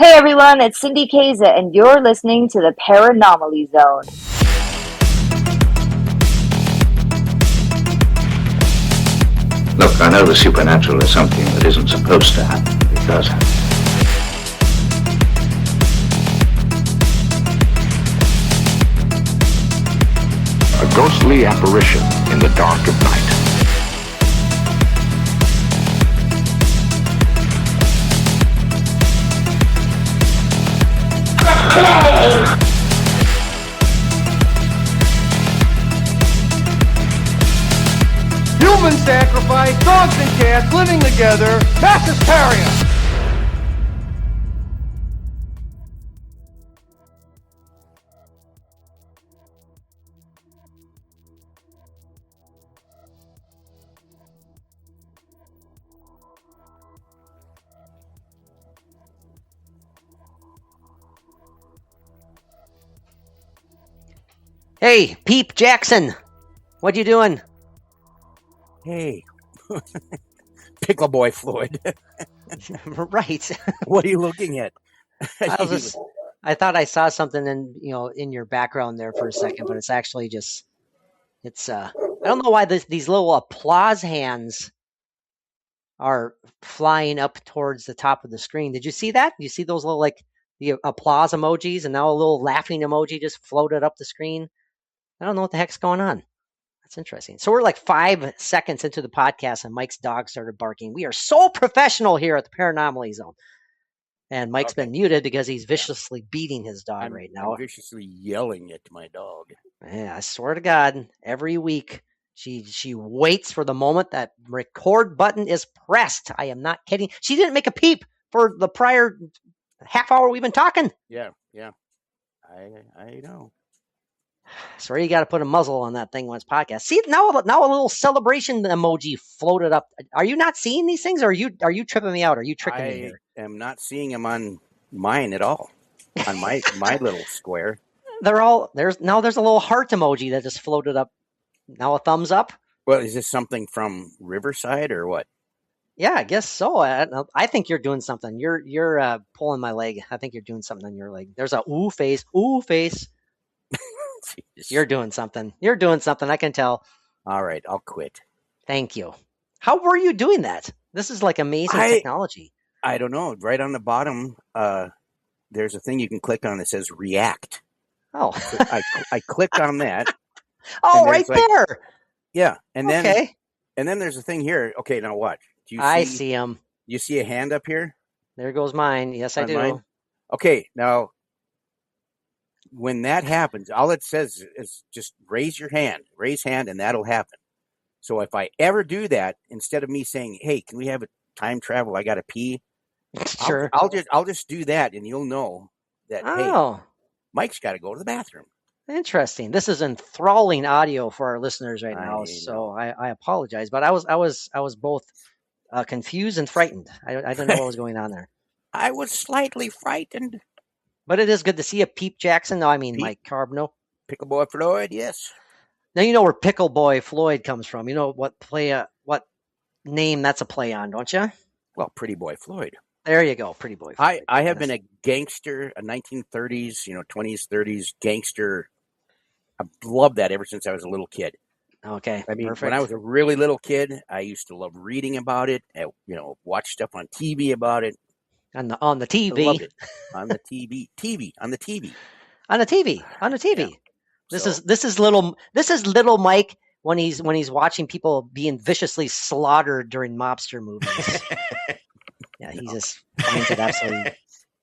Hey everyone, it's Cindy Kaza, and you're listening to the Paranormal Zone. Look, I know the supernatural is something that isn't supposed to happen, but it does happen. A ghostly apparition in the dark of night. Human sacrifice, dogs and cats living together, mass hysteria. Hey, Peep Jackson, what you doing? Hey, Pickle Boy Floyd. Right. What are you looking at? I thought I saw something in your background there for a second, but it's actually just I don't know why these little applause hands are flying up towards the top of the screen. Did you see that? You see those little the applause emojis, and now a little laughing emoji just floated up the screen. I don't know what the heck's going on. That's interesting. So we're like 5 seconds into the podcast and Mike's dog started barking. We are so professional here at the Paranormal Zone. And Mike's been muted because he's viciously beating his dog right now. I'm viciously yelling at my dog. Yeah, I swear to God, every week she waits for the moment that record button is pressed. I am not kidding. She didn't make a peep for the prior half hour we've been talking. Yeah. I know. So you got to put a muzzle on that thing when it's podcast. See, now a little celebration emoji floated up. Are you not seeing these things, or are you tripping me out? Are you tricking me here? I am not seeing them on mine at all. On my little square. There's a little heart emoji that just floated up. Now a thumbs up. Well, is this something from Riverside or what? Yeah, I guess so. I think you're doing something. You're pulling my leg. I think you're doing something on your leg. There's a ooh face. You're doing something. I can tell. All right, I'll quit. Thank you. How were you doing that? This is like amazing technology. I don't know. Right on the bottom, there's a thing you can click on that says react. Oh. So I clicked on that. Oh, right there. Yeah. And then there's a thing here. Okay, now watch. I see him. You see a hand up here? There goes mine. Yes, I do. Mine? Okay, now when that happens, all it says is just raise hand, and that'll happen. So if I ever do that, instead of me saying, "Hey, can we have a time travel? I got to pee." Sure. I'll just do that, and you'll know that. Hey, Mike's got to go to the bathroom. Interesting. This is enthralling audio for our listeners right now, so I apologize, but I was both confused and frightened. I didn't know what was going on there. I was slightly frightened. But it is good to see a Peep Jackson. No, I mean Mike Carbno. Pickle Boy Floyd, yes. Now you know where Pickle Boy Floyd comes from. You know what name that's a play on, don't you? Well, Pretty Boy Floyd. There you go, Pretty Boy Floyd. I have been a gangster, a 1930s, 20s, 30s gangster. I loved that ever since I was a little kid. Okay, I mean, perfect. When I was a really little kid, I used to love reading about it. Watch stuff on TV about it. On the TV. I loved it. On the TV. Yeah. This is little Mike when he's watching people being viciously slaughtered during mobster movies. Yeah, he just finds it absolutely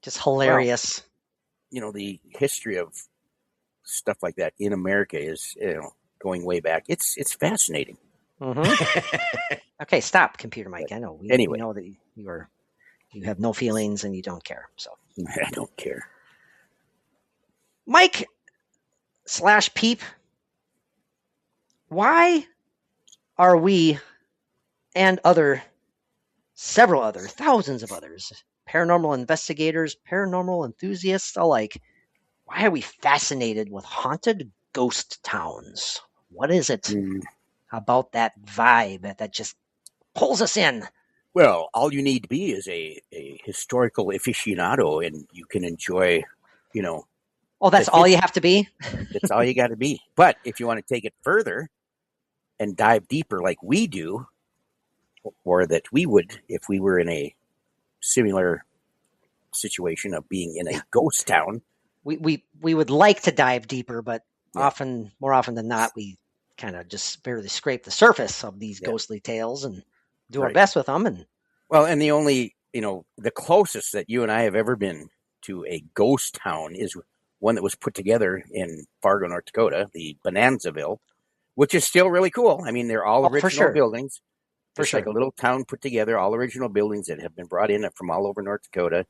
just hilarious. Well, the history of stuff like that in America is going way back. It's fascinating. Mm-hmm. Okay, stop, computer Mike. I know. We know that you have no feelings and you don't care. So I don't care. Mike / Peep, why are we and several other, thousands of others, paranormal investigators, paranormal enthusiasts alike, why are we fascinated with haunted ghost towns? What is it about that vibe that just pulls us in? Well, all you need to be is a historical aficionado, and you can enjoy, you know, Oh, that's all you have to be? that's all you got to be. But if you want to take it further and dive deeper like we do, or that we would if we were in a similar situation of being in a ghost town. We would like to dive deeper, but Yeah. more often than not, we kind of just barely scrape the surface of these Yeah. ghostly tales and do our Right. best with them. And Well, and the only, the closest that you and I have ever been to a ghost town is one that was put together in Fargo, North Dakota, the Bonanzaville, which is still really cool. I mean, they're all Oh, for original sure. buildings. For Just sure. like a little town put together, all original buildings that have been brought in from all over North Dakota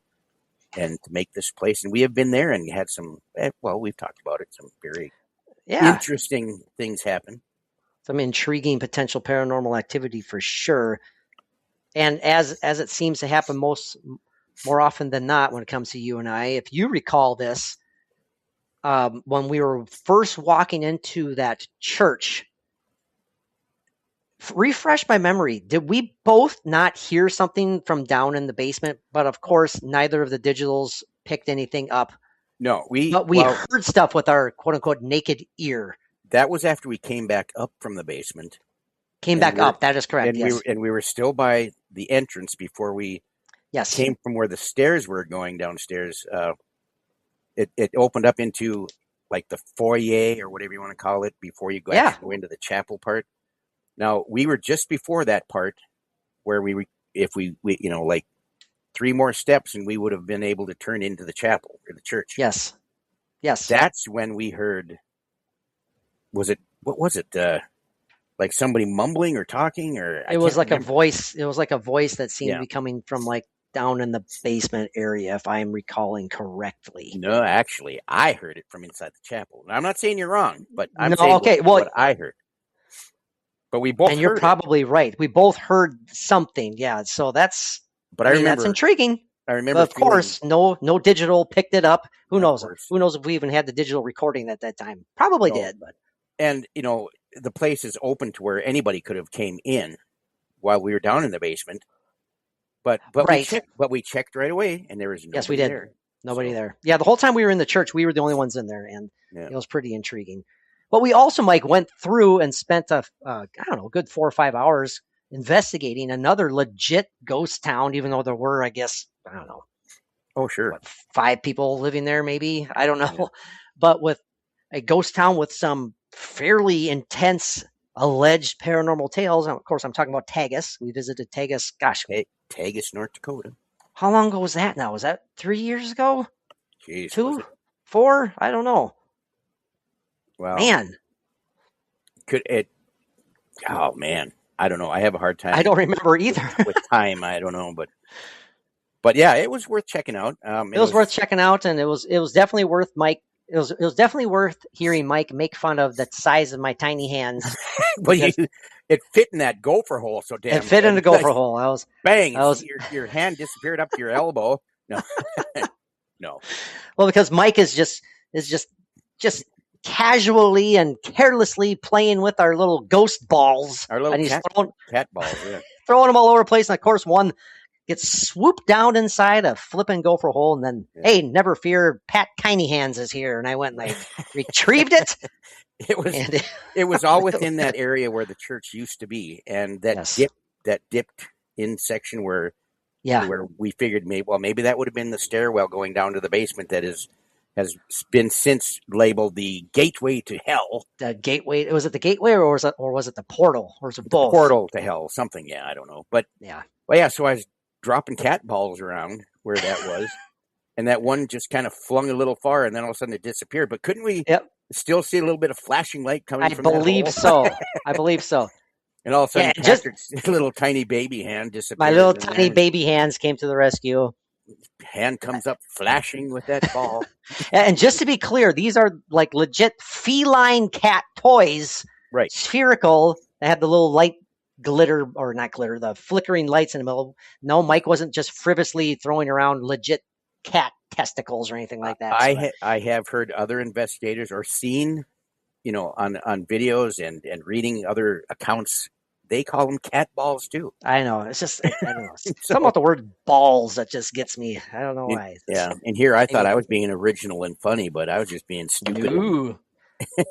and to make this place. And we have been there and had some, we've talked about it, some very interesting things happen. Some intriguing potential paranormal activity for sure. And as it seems to happen more often than not when it comes to you and I, if you recall this, when we were first walking into that church, refresh my memory. Did we both not hear something from down in the basement? But of course, neither of the digitals picked anything up. No, but we heard stuff with our quote unquote naked ear. That was after we came back up from the basement. Came back up. That is correct. And yes. we were still by the entrance before we came from where the stairs were going downstairs. It opened up into like the foyer or whatever you want to call it before you actually go into the chapel part. Now we were just before that part where if we like 3 more steps and we would have been able to turn into the chapel or the church. Yes. That's when we heard. What was it? Like somebody mumbling or talking, or it was like a voice. It was like a voice that seemed to be coming from like down in the basement area, if I'm recalling correctly. No, actually, I heard it from inside the chapel. Now, I'm not saying you're wrong, but I'm saying what I heard. But we both. And you're probably right. We both heard something. Yeah. So that's. But I remember that's intriguing. I remember. But of course, no digital picked it up. Who knows? Who knows if we even had the digital recording at that time? Probably did, but. And the place is open to where anybody could have came in while we were down in the basement. But we checked right away, and there was nobody. Yes, we did. There. Nobody there. Yeah, the whole time we were in the church, we were the only ones in there, and it was pretty intriguing. But we also, Mike, went through and spent a good 4 or 5 hours investigating another legit ghost town, even though there were, I guess, I don't know. Oh, sure. 5 people living there, maybe. I don't know. Yeah. But with a ghost town with some fairly intense alleged paranormal tales. And of course, I'm talking about Tagus. We visited Tagus. Gosh. Tagus, North Dakota. How long ago was that now? Was that 3 years ago? Jeez. 2? 4? I don't know. Well, man. Oh, man. I don't know. I have a hard time. I don't remember either. with time, I don't know. But yeah, it was worth checking out. It was worth checking out, and it was definitely worth Mike. It was definitely worth hearing Mike make fun of the size of my tiny hands. But it fit in that gopher hole so damn. It fit in the gopher hole. I was bang. Your hand disappeared up to your elbow. No, no. Well, because Mike is just casually and carelessly playing with our little ghost balls. Our little cat balls. Yeah. Throwing them all over the place, and of course one gets swooped down inside a flipping gopher hole, and then, hey, never fear, Pat Tiny Hands is here. And I went and I retrieved it. It was all within that area where the church used to be, and that dipped in section where we figured maybe that would have been the stairwell going down to the basement that has been since labeled the gateway to hell. The gateway, was it the gateway or was it the portal, or was it both? The portal to hell, something. Yeah, I don't know, but so I was dropping cat balls around where that was, and that one just kind of flung a little far, and then all of a sudden it disappeared. But couldn't we still see a little bit of flashing light coming from that hole? I believe so. And all of a sudden, Patrick's little tiny baby hand disappeared. My little tiny baby hands came to the rescue. Hand comes up flashing with that ball. And just to be clear, these are like legit feline cat toys, right? Spherical. They had the little light glitter, or not glitter, the flickering lights in the middle. No, Mike wasn't just frivolously throwing around legit cat testicles or anything like that. I have heard other investigators or seen, on videos and reading other accounts they call them cat balls too. I know. It's just I don't know. So- Something about the word balls that just gets me. I don't know why. Yeah, and here I thought Maybe- I was being original and funny, but I was just being stupid Ooh.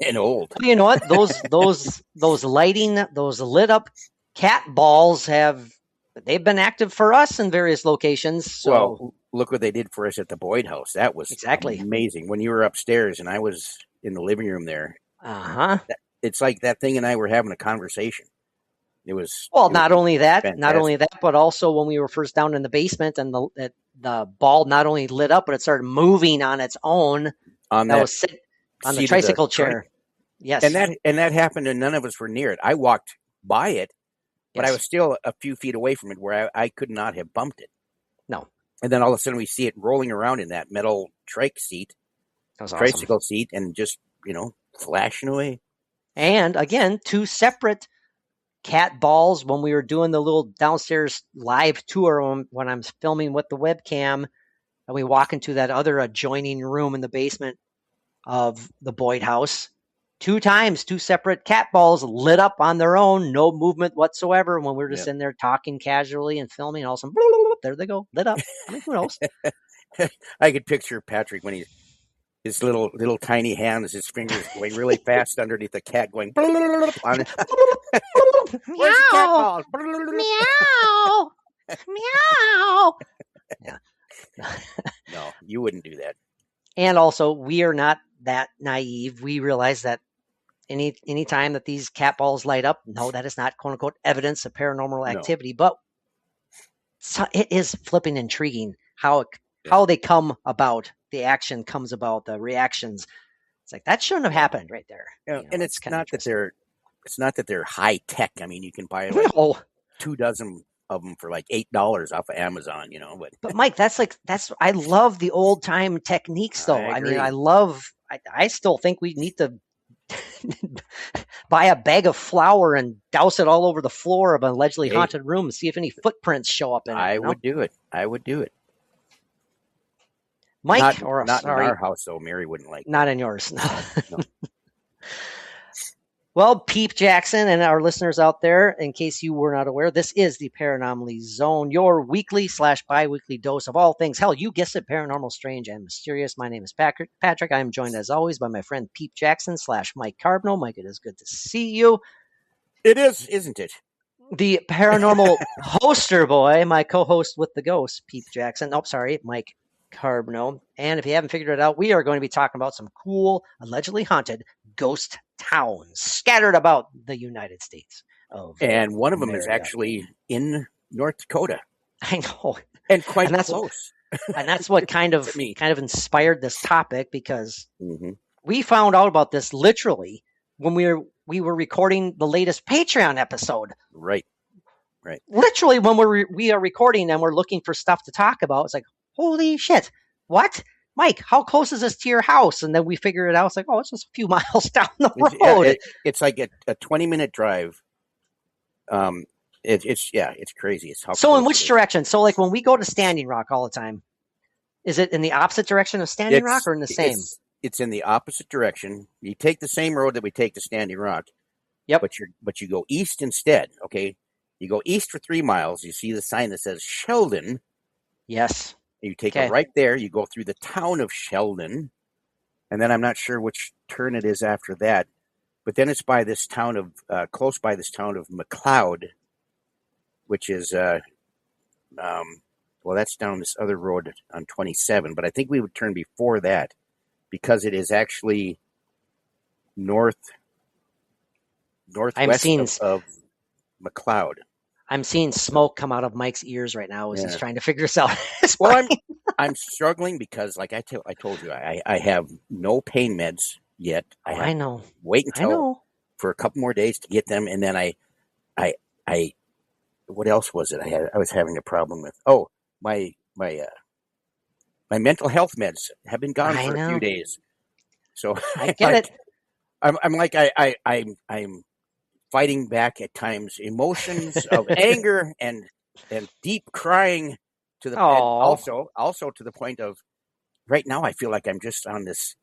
and old. Well, you know what? Those lighting, those lit up cat balls they've been active for us in various locations. So Well, look what they did for us at the Boyd house. That was Exactly. amazing. When you were upstairs and I was in the living room there, uh-huh. it's like that thing and I were having a conversation. It was Well, it not was only that, fantastic. but also when we were first down in the basement and the ball not only lit up, but it started moving on its own. on That that was sit on the seat of tricycle trike. chair. Yes. And that happened and none of us were near it. I walked by it, but I was still a few feet away from it where I could not have bumped it. No. And then all of a sudden we see it rolling around in that metal trike seat, That was awesome. tricycle seat, and just, flashing away. And again, two separate cat balls when we were doing the little downstairs live tour when I'm filming with the webcam, and we walk into that other adjoining room in the basement of the Boyd house. 2 times, 2 separate cat balls lit up on their own, no movement whatsoever. When we're just in there talking casually and filming, all of a sudden, there they go, lit up. I mean, who knows? I could picture Patrick when his little tiny hands, his fingers going really fast underneath the cat, going on it. Where's the cat balls? Meow, meow. Yeah. No, you wouldn't do that. And also, we are not that naive. We realize that any time that these cat balls light up, no, that is not quote unquote evidence of paranormal activity, but it is flipping intriguing how they come about. The action comes about, the reactions. It's like that shouldn't have happened right there. And it's not that they're high tech. I mean, you can buy like 2 dozen of them for like $8 off of Amazon, But Mike, I love the old time techniques though. I mean, I still think we need to buy a bag of flour and douse it all over the floor of an allegedly haunted room and see if any footprints show up in it. I would do it. Mike, not in our house though. Mary wouldn't like. Not in yours. No. Well, Peep Jackson and our listeners out there, in case you were not aware, this is the Paranormally Zone, your weekly / bi-weekly dose of all things, hell, you guessed it, paranormal, strange, and mysterious. My name is Patrick. I am joined, as always, by my friend Peep Jackson / Mike Carbno. Mike, it is good to see you. It is, isn't it? The paranormal hoster boy, my co-host with the ghost, Peep Jackson. Oh, sorry, Mike Carbno. And if you haven't figured it out, we are going to be talking about some cool, allegedly haunted ghost towns scattered about the United States. And one of them is actually in North Dakota. I know. And quite close. And that's what kind of inspired this topic, because we found out about this literally when we were recording the latest Patreon episode. Right. Literally when we are recording and we're looking for stuff to talk about, it's like, holy shit, what? Mike, how close is this to your house? And then we figure it out. It's like, oh, it's just a few miles down the road. It's like a 20-minute drive. It's crazy. So in which direction? So like when we go to Standing Rock all the time, is it in the opposite direction of Standing Rock or in the same? It's in the opposite direction. You take the same road that we take to Standing Rock. Yep. But you go east instead. Okay. You go east for 3 miles. You see the sign that says Sheldon. Yes. You take it right there. You go through the town of Sheldon. And then I'm not sure which turn it is after that. But then it's by this town of, close by this town of McLeod, which is, that's down this other road on 27. But I think we would turn before that because it is actually northwest of McLeod. I'm seeing smoke come out of Mike's ears right now as he's trying to figure this out. Well, I'm struggling because, like I told you, I have no pain meds yet. I know. Wait until for a couple more days to get them, and then I what else was it? I was having a problem with. Oh, my mental health meds have been gone for a few days. So I get it. I'm like I'm fighting back at times emotions of anger and deep crying to the also to the point of right now I feel like I'm just on this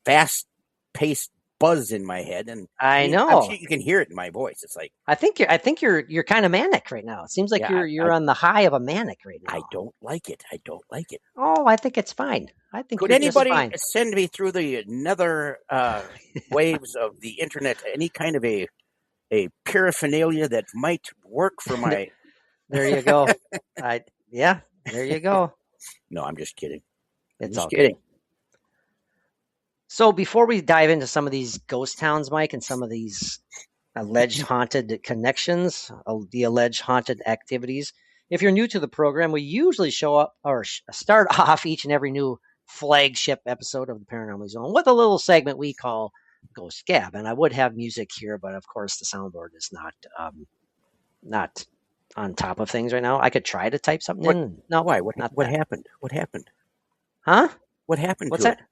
fast paced buzz in my head, and I know. I'm sure you can hear it in my voice. It's like I think you're kind of manic right now. It seems like you're on the high of a manic right now. I don't like it. I don't like it. Oh, I think it's fine. I think Could you're just anybody fine. send me through the nether waves of the internet any kind of a paraphernalia that might work for my? There you go. Yeah, there you go. No, I'm just kidding. It's just all kidding. good. So before we dive into some of these ghost towns, Mike, and some of these alleged haunted connections, the alleged haunted activities, if you're new to the program, we usually show up or start off each and every new flagship episode of the Paranormal Zone with a little segment we call Ghost Gab. And I would have music here, but of course the soundboard is not on top of things right now. I could try to type something in. No, why? What happened? What happened? Huh? What happened? What's to that? It?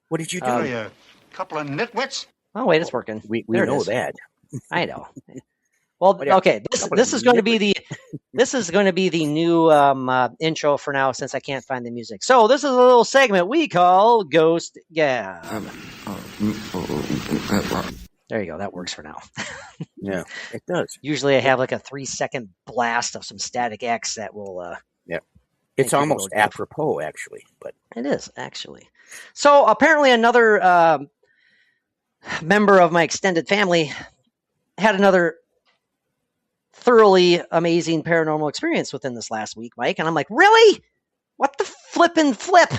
What did you do? A couple of nitwits. Oh wait, it's working. We know that. I know. Well, okay. This is going to be the new intro for now, since I can't find the music. So this is a little segment we call Ghost Gab. There you go. That works for now. Yeah, it does. Usually I have like a 3-second blast of some static X that will. Yeah, it's almost apropos, actually, but it is actually. So apparently another member of my extended family had another thoroughly amazing paranormal experience within this last week, Mike. And I'm like, really? What the flippin' flip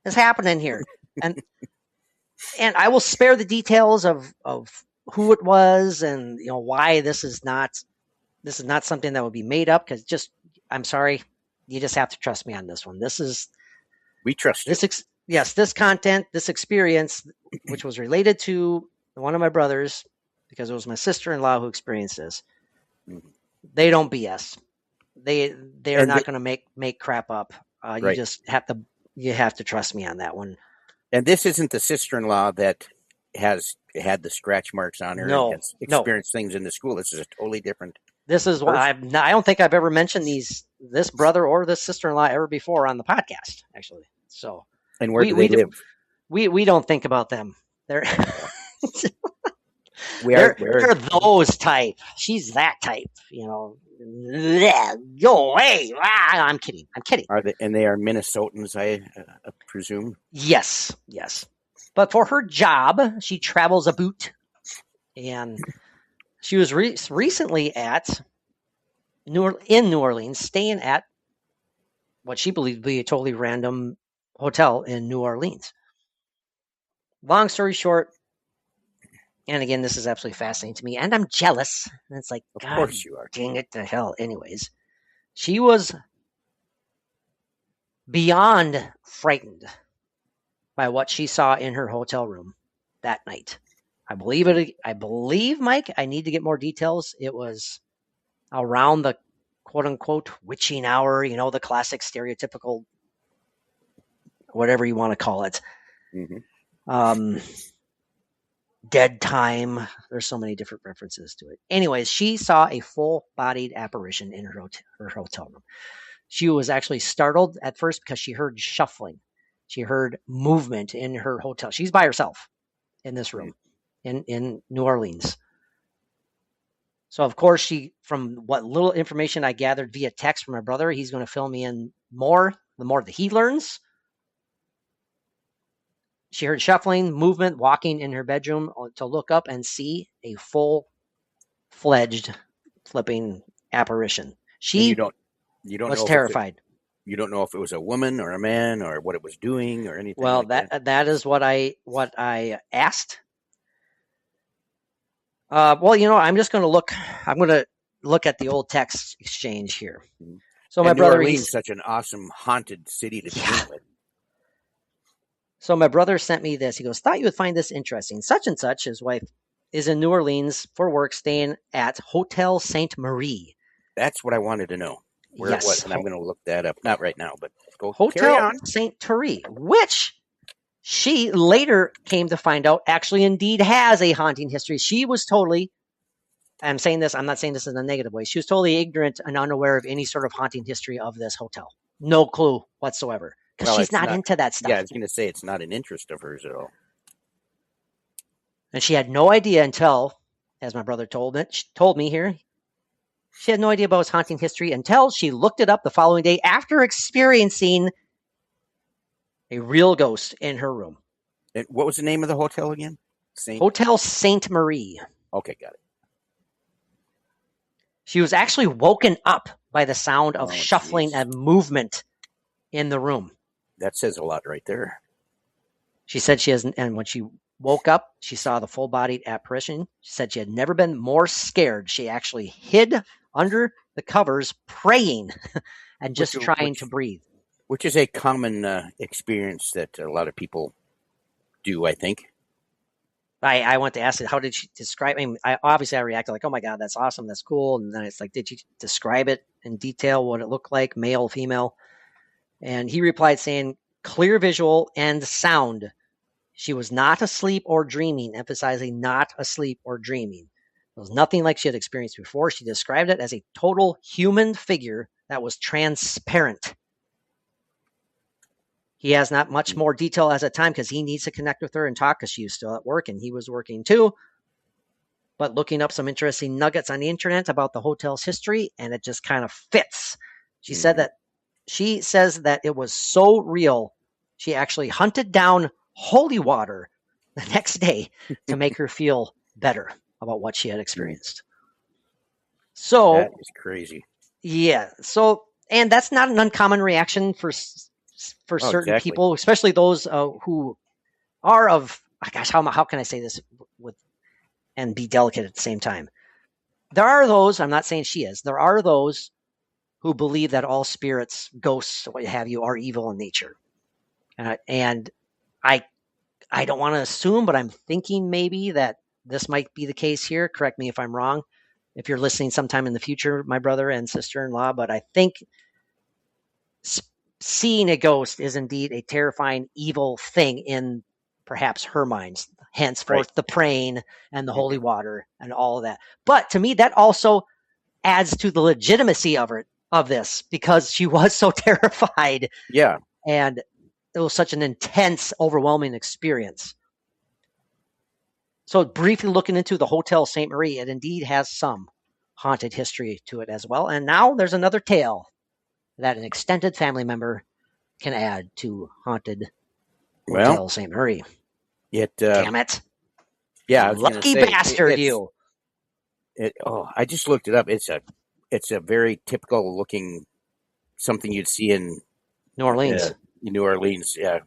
is happening here? And I will spare the details of who it was and why this is not something that would be made up, because I'm sorry, you just have to trust me on this one. We trust you. This content, this experience, which was related to one of my brothers, because it was my sister-in-law who experienced this. They don't BS. They are not going to make crap up. Right. You just have to trust me on that one. And this isn't the sister-in-law that has had the scratch marks on her and has experienced things in the school. This is a totally different. This is why I don't think I've ever mentioned this brother or this sister-in-law ever before on the podcast, actually. So, and where do they live? We don't think about them. They're they're those type. She's that type, Go away! I'm kidding. Are they? And they are Minnesotans, I presume. Yes. But for her job, she travels a boot, and she was recently in New Orleans, staying at what she believed to be a totally random hotel in New Orleans. Long story short, and again, this is absolutely fascinating to me, and I'm jealous. And it's like, of course you are. Dang it to hell. Anyways, she was beyond frightened by what she saw in her hotel room that night. I believe, Mike, I need to get more details. It was around the quote-unquote witching hour, the classic stereotypical, whatever you want to call it. Mm-hmm. Dead time. There's so many different references to it. Anyways, she saw a full-bodied apparition in her hotel room. She was actually startled at first because she heard shuffling. She heard movement in her hotel. She's by herself in this room in New Orleans. So, of course, from what little information I gathered via text from my brother, he's going to fill me in more, the more that he learns. She heard shuffling, movement, walking in her bedroom to look up and see a full-fledged flipping apparition. She was terrified. You don't know if it was a woman or a man or what it was doing or anything. Well, like that is what I asked. I'm just going to look. I'm going to look at the old text exchange here. So my brother, he's such an awesome haunted city to begin with. So my brother sent me this. He goes, "Thought you would find this interesting. Such and such, his wife, is in New Orleans for work, staying at Hotel Sainte Marie." That's what I wanted to know. Where it was, and I'm going to look that up. Not right now, but go Hotel Sainte Marie, which she later came to find out actually indeed has a haunting history. She was totally, I'm not saying this in a negative way. She was totally ignorant and unaware of any sort of haunting history of this hotel. No clue whatsoever. Because she's not into that stuff. Yeah, I was going to say it's not an interest of hers at all. And she had no idea until, as my brother told me here, she had no idea about his haunting history until she looked it up the following day after experiencing a real ghost in her room. What was the name of the hotel again? Hotel Saint Marie. Okay, got it. She was actually woken up by the sound of shuffling geez. and movement in the room. That says a lot right there. She said and when she woke up, she saw the full-bodied apparition. She said she had never been more scared. She actually hid under the covers, praying and just trying to breathe. Which is a common experience that a lot of people do, I think. I went to ask it, how did she describe it? I reacted like, oh my God, that's awesome. That's cool. And then it's like, did you describe it in detail, what it looked like, male, female? And he replied saying, clear visual and sound. She was not asleep or dreaming, emphasizing not asleep or dreaming. It was nothing like she had experienced before. She described it as a total human figure that was transparent. He has not much more detail as a time because he needs to connect with her and talk because she was still at work and he was working too. But looking up some interesting nuggets on the internet about the hotel's history, and it just kind of fits. She said that she says that it was so real, she actually hunted down holy water the next day to make her feel better about what she had experienced. So that is crazy. Yeah. So, and that's not an uncommon reaction for certain people, especially those who are of, gosh, how can I say this and be delicate at the same time? There are those, I'm not saying she is, there are those who believe that all spirits, ghosts, what have you, are evil in nature. And I don't want to assume, but I'm thinking maybe that this might be the case here. Correct me if I'm wrong, if you're listening sometime in the future, my brother and sister-in-law, but I think seeing a ghost is indeed a terrifying, evil thing in perhaps her minds. Henceforth, the praying and the holy water and all of that. But to me, that also adds to the legitimacy of this, because she was so terrified. Yeah. And it was such an intense, overwhelming experience. So briefly looking into the Hotel St. Marie, it indeed has some haunted history to it as well. And now there's another tale that an extended family member can add to haunted Hotel St. Marie. Damn it. Yeah. Lucky bastard, you. I just looked it up. It's a very typical looking, something you'd see in New Orleans. New Orleans, yeah.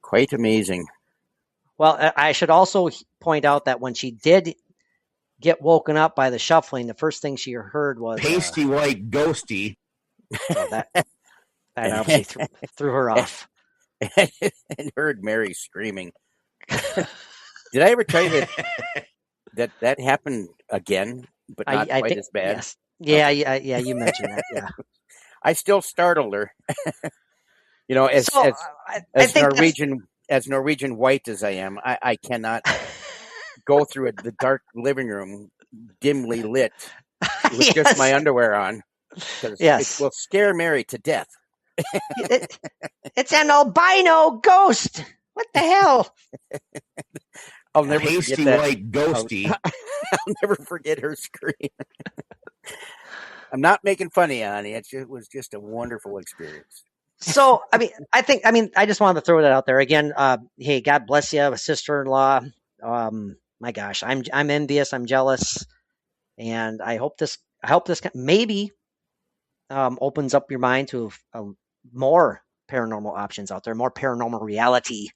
Quite amazing. Well, I should also point out that when she did get woken up by the shuffling, the first thing she heard was pasty white ghosty. So that obviously threw her off. And heard Mary screaming. Did I ever tell you that happened again, but not quite as bad? Yes. Yeah, yeah, you mentioned that. Yeah. I still startled her. As Norwegian white as I am, I cannot go through the dark living room, dimly lit, with just my underwear on. It will scare Mary to death. It's an albino ghost. What the hell? I'll never pasty forget that. white ghosty. I'll never forget her scream. I'm not making fun of you, honey. It was just a wonderful experience. So, I just wanted to throw that out there again. Hey, God bless you, sister-in-law. My gosh, I'm envious. I'm jealous, and I hope this maybe opens up your mind to more paranormal options out there, more paranormal reality.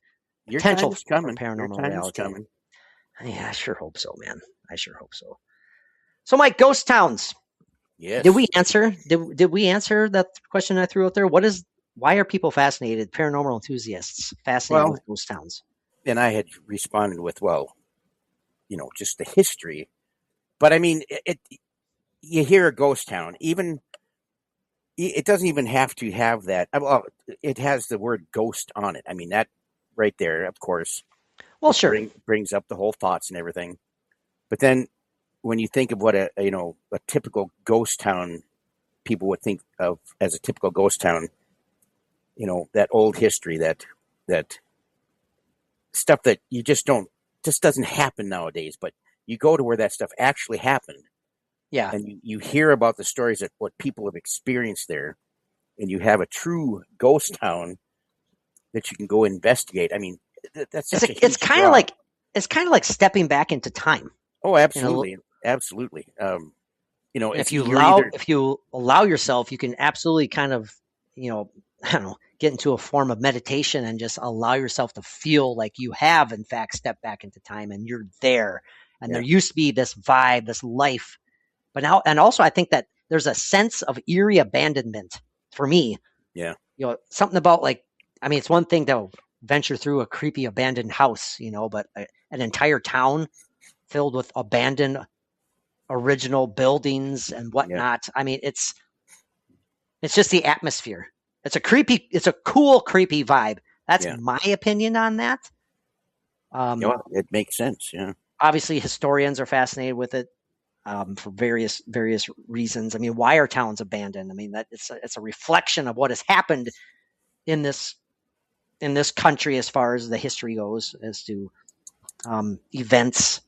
Your potential time is coming. Paranormal Your time reality. is coming. Yeah, I sure hope so, man. I sure hope so. So, Mike, ghost towns. Yes. Did we answer? Did we answer that question I threw out there? Why are people fascinated? Paranormal enthusiasts fascinated with ghost towns. And I had responded with, just the history. But I mean, you hear a ghost town, even it doesn't even have to have that. Well, it has the word ghost on it. I mean, that right there, of course. Well, sure, brings up the whole thoughts and everything. But then, when you think of what a typical ghost town people would think of as a typical ghost town, that old history, that stuff that you just don't just doesn't happen nowadays. But you go to where that stuff actually happened, Yeah. and you hear about the stories that what people have experienced there, and you have a true ghost town that you can go investigate. I mean, that's such a huge it's kind of draw. like stepping back into time. Oh, absolutely, absolutely. If you allow yourself, you can absolutely kind of, I don't know, get into a form of meditation and just allow yourself to feel like you have, in fact, stepped back into time and you're there. And there used to be this vibe, this life, but now, and also I think that there's a sense of eerie abandonment for me. Yeah. Something about it's one thing to venture through a creepy abandoned house, but an entire town filled with abandoned original buildings and whatnot. I mean, it's just the atmosphere. It's a cool, creepy vibe. That's my opinion on that. It makes sense. Yeah. Obviously, historians are fascinated with it for various reasons. I mean, why are towns abandoned? I mean, that it's a reflection of what has happened in this country as far as the history goes, as to events.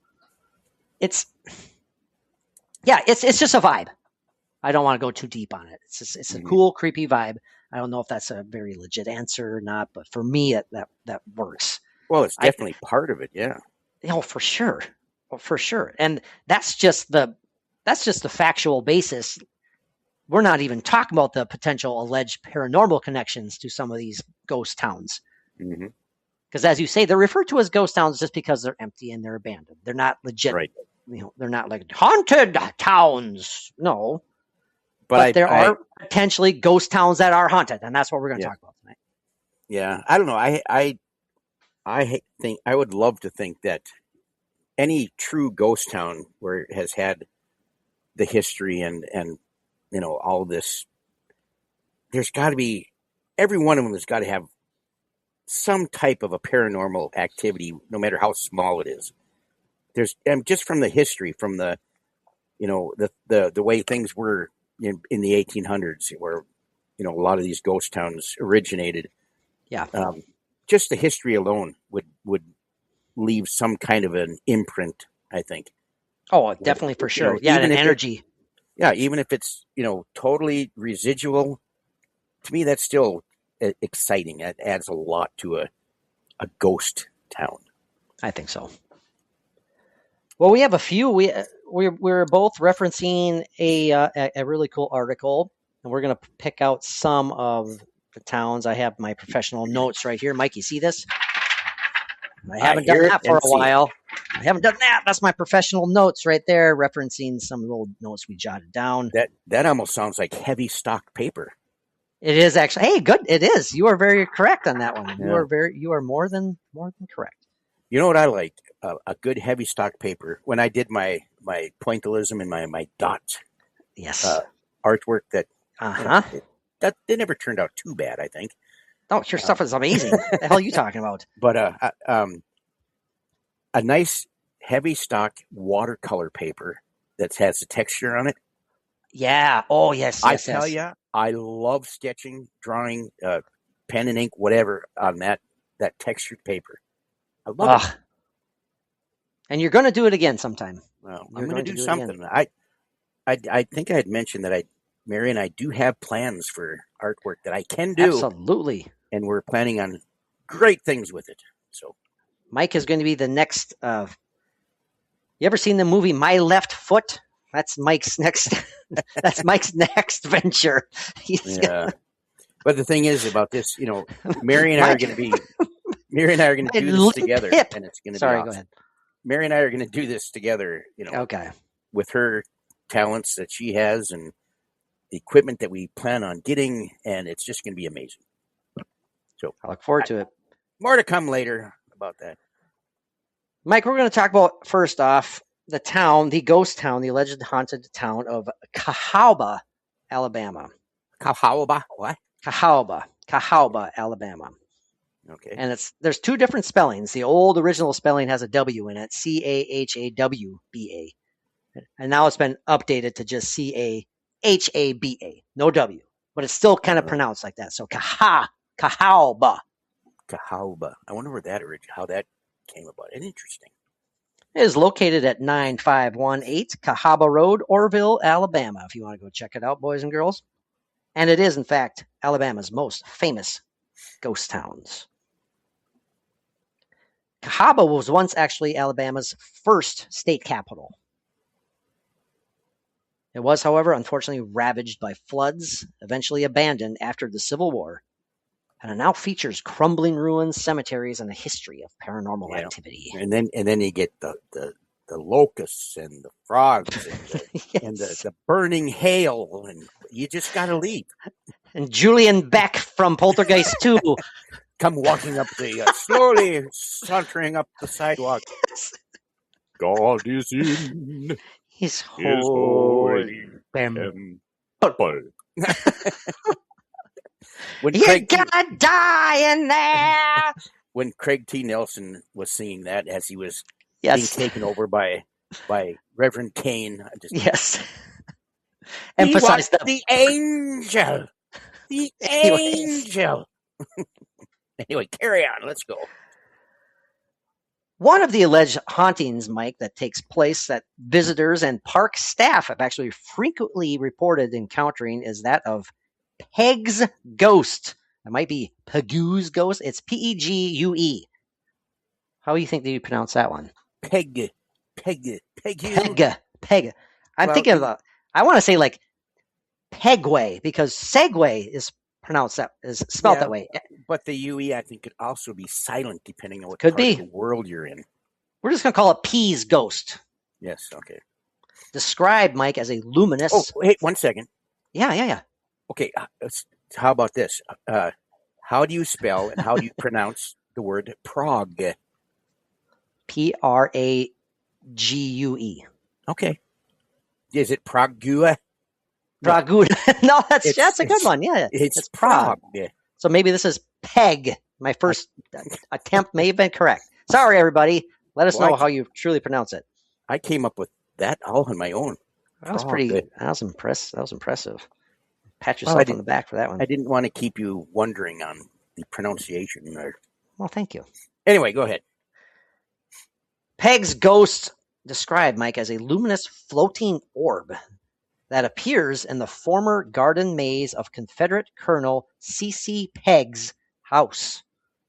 It's just a vibe. I don't want to go too deep on it. It's a cool, creepy vibe. I don't know if that's a very legit answer or not, but for me, that works. Well, it's definitely part of it. Yeah. For sure. Well, for sure. And that's just the factual basis. We're not even talking about the potential alleged paranormal connections to some of these ghost towns. Mm-hmm. Because as you say, they're referred to as ghost towns just because they're empty and they're abandoned. They're not legit. Right. They're not like haunted towns. No. But there are potentially ghost towns that are haunted, and that's what we're going to talk about tonight. Yeah. I don't know. I think I would love to think that any true ghost town where it has had the history and all this, there's got to be, every one of them has got to have some type of a paranormal activity, no matter how small it is. There's, and just from the history, from the way things were in the 1800s, where a lot of these ghost towns originated. Yeah. Just the history alone would leave some kind of an imprint, I think. Oh, definitely, for sure. Yeah, and energy. Even if it's totally residual, to me that's still exciting. It adds a lot to a ghost town. I think so. Well, we have a few. We're both referencing a really cool article, and we're going to pick out some of the towns. I have my professional notes right here. Mike, you see this? I haven't done that for a while. I haven't done that. That's my professional notes right there, referencing some little notes we jotted down. That almost sounds like heavy stock paper. It is actually. Hey, good. It is. You are very correct on that one. Yeah. You are more than correct. You know what I like? A good heavy stock paper. When I did my pointillism and my dot artwork, that that they never turned out too bad, I think. Oh, your stuff is amazing. What the hell are you talking about? But a nice heavy stock watercolor paper that has the texture on it. Yeah. Oh, yes. I tell you, I love sketching, drawing, pen and ink, whatever on that textured paper. I love it. And you're going to do it again sometime. Well, I'm going to do something. I think I had mentioned that Mary and I do have plans for artwork that I can do. Absolutely. And we're planning on great things with it. So Mike is going to be the next. You ever seen the movie My Left Foot? That's Mike's next. That's Mike's next venture. Yeah. But the thing is about this, Mary and I are going to do this together, and it's going to be awesome. Go ahead. Mary and I are going to do this together, okay, with her talents that she has and the equipment that we plan on getting, and it's just going to be amazing. So I look forward to it. More to come later about that. Mike, we're going to talk about, first off, the ghost town, the alleged haunted town of Cahaba, Alabama. Cahaba? What? Cahaba, Alabama. Okay. And there's two different spellings. The old original spelling has a W in it, Cahawba. And now it's been updated to just Cahaba, no W. But it's still kind of pronounced like that. So Cahaba. Cahaba. I wonder how that came about. Interesting. It is located at 9518 Cahaba Road, Orville, Alabama, if you want to go check it out, boys and girls. And it is, in fact, Alabama's most famous ghost towns. Cahaba was once actually Alabama's first state capital. It was, however, unfortunately ravaged by floods, eventually abandoned after the Civil War, and it now features crumbling ruins, cemeteries, and a history of paranormal activity. And then you get the locusts and the frogs Yes. and the burning hail, and you just got to leave. And Julian Beck from Poltergeist 2. Come walking up the slowly sauntering up the sidewalk. God is in His his holy temple. When You're Craig, gonna die in there. when Craig T. Nelson was singing that as he was Yes. being taken over by Reverend Kane, I just Yes. He Emphasize was the the angel. The Anyways. angel. Anyway, carry on. Let's go. One of the alleged hauntings, Mike, that takes place that visitors and park staff have actually frequently reported encountering is that of Peg's ghost. It might be Pegu's ghost. It's Pegue. How do you think that you pronounce that one? Peg. Peg. I'm Well, thinking of I want to say like Pegway because Segway is pronounced that is spelled Yeah. that way. But the UE, I think, could also be silent depending on what Could part of be. the world you're in. We're just gonna call it P's ghost. Yes, okay. Described, Mike, as a luminous. Oh, wait, 1 second. Yeah. Okay, how about this? How do you spell and how do you pronounce the word Prague? Prague. Okay. Is it Prague? Prague. No, that's It's- a good one. Yeah, It's Prague. Prague. So maybe this is Peg. My first attempt may have been correct. Sorry, everybody. Let us Well, know how you truly pronounce it. I came up with that all on my own. That was Prague. pretty. That was impressive. Pat Well, yourself on the back for that one. I didn't want to keep you wondering on the pronunciation. Well, thank you. Anyway, go ahead. Peg's ghost described, Mike, as a luminous floating orb that appears in the former garden maze of Confederate Colonel C.C. Pegg's house.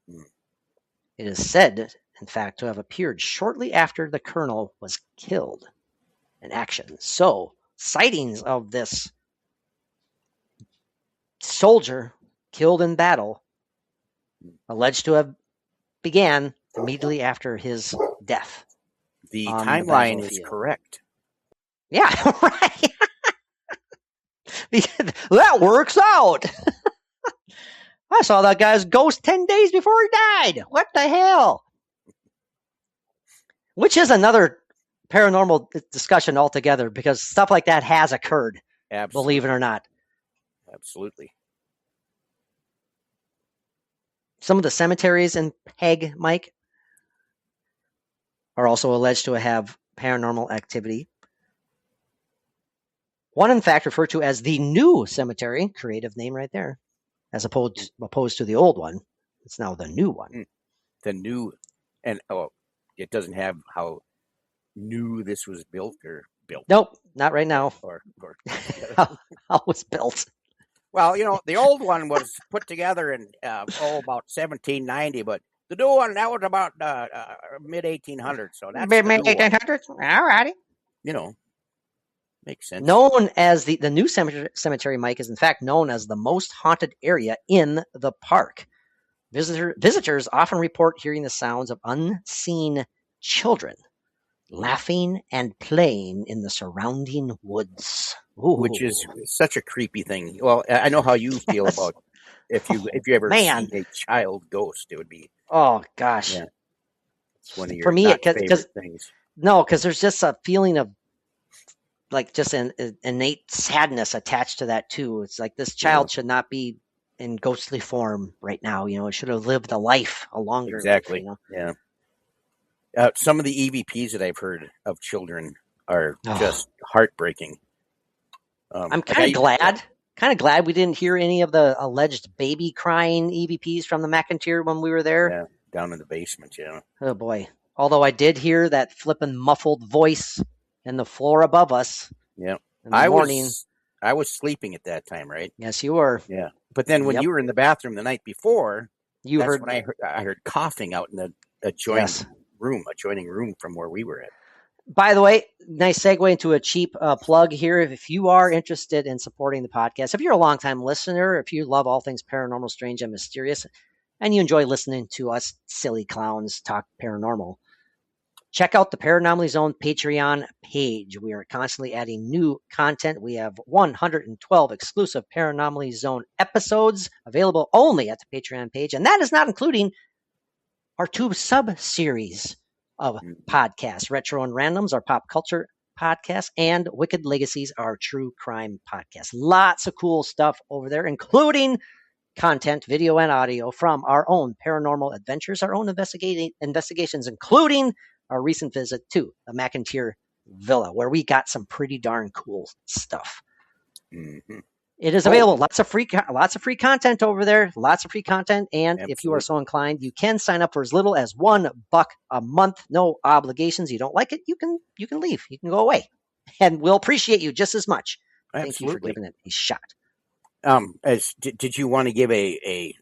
It is said, in fact, to have appeared shortly after the colonel was killed in action. So, sightings of this soldier killed in battle, alleged to have began immediately after his death. The On the timeline is battlefield. correct. Yeah, right. That works out. I saw that guy's ghost 10 days before he died. What the hell? Which is another paranormal discussion altogether because stuff like that has occurred, Absolutely. believe it or not. Absolutely. Some of the cemeteries in Peg, Mike, are also alleged to have paranormal activity. One, in fact, referred to as the new cemetery, creative name right there, as opposed to the old one. It's now the new one. The new, and it doesn't have how new this was built or built. Nope, not right now. Or How it was built. well, the old one was put together in about 1790, but the new one that was about mid 1800s. So that's the new one. 1800s? All righty. Makes sense. Known as the new cemetery, Mike, is in fact known as the most haunted area in the park. Visitors often report hearing the sounds of unseen children laughing and playing in the surrounding woods. Ooh. Which is such a creepy thing. Well, I know how you feel about if you ever Man. see a child ghost, it would be Oh gosh. Yeah. one of your For me, not 'cause- favorite things. No, because there's just a feeling of like just an innate sadness attached to that too. It's like this child should not be in ghostly form right now. It should have lived a life, a longer Exactly. life. Yeah. Some of the EVPs that I've heard of children are Oh. just heartbreaking. I'm kind of glad we didn't hear any of the alleged baby crying EVPs from the McIntyre when we were there. Yeah, down in the basement. Yeah. Oh boy, Although I did hear that flippin' muffled voice in the floor above us. Yeah. In the morning. I was sleeping at that time, right? Yes, you were. Yeah. But then when Yep. you were in the bathroom the night before, You that's heard. when I heard coughing out in the adjoining room from where we were at. By the way, nice segue into a cheap plug here. If you are interested in supporting the podcast, if you're a longtime listener, if you love all things paranormal, strange, and mysterious, and you enjoy listening to us silly clowns talk paranormal, check out the Paranormal Zone Patreon page. We are constantly adding new content. We have 112 exclusive Paranormal Zone episodes available only at the Patreon page, and that is not including our 2 sub-series of podcasts. Retro and Randoms, our pop culture podcast, and Wicked Legacies, our true crime podcast. Lots of cool stuff over there, including content, video, and audio from our own paranormal adventures, our own investigations, including our recent visit to the McIntyre Villa, where we got some pretty darn cool stuff. Mm-hmm. It is available. Lots of free content over there. Lots of free content. And Absolutely. If you are so inclined, you can sign up for as little as $1 a month. No obligations. You don't like it, you can leave. You can go away. And we'll appreciate you just as much. Absolutely. Thank you for giving it a shot. Did you want to give a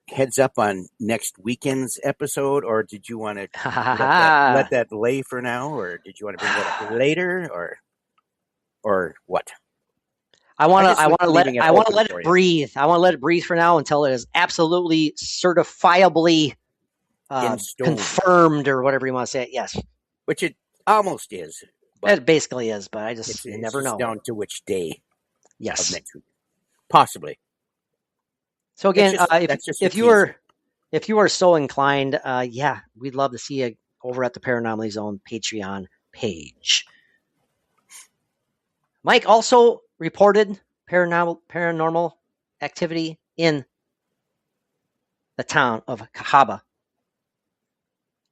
heads up on next weekend's episode, or did you want to let that lay for now, or did you want to bring that up later, or what? I want to let it breathe. I want to let it breathe for now until it is absolutely certifiably confirmed, or whatever you want to say. Yes, which it almost is. It basically is, but you never know. Down to which day? Yes, of next week, possibly. So again, if you are so inclined, we'd love to see you over at the Paranormal Zone Patreon page. Mike also reported paranormal activity in the town of Cahaba.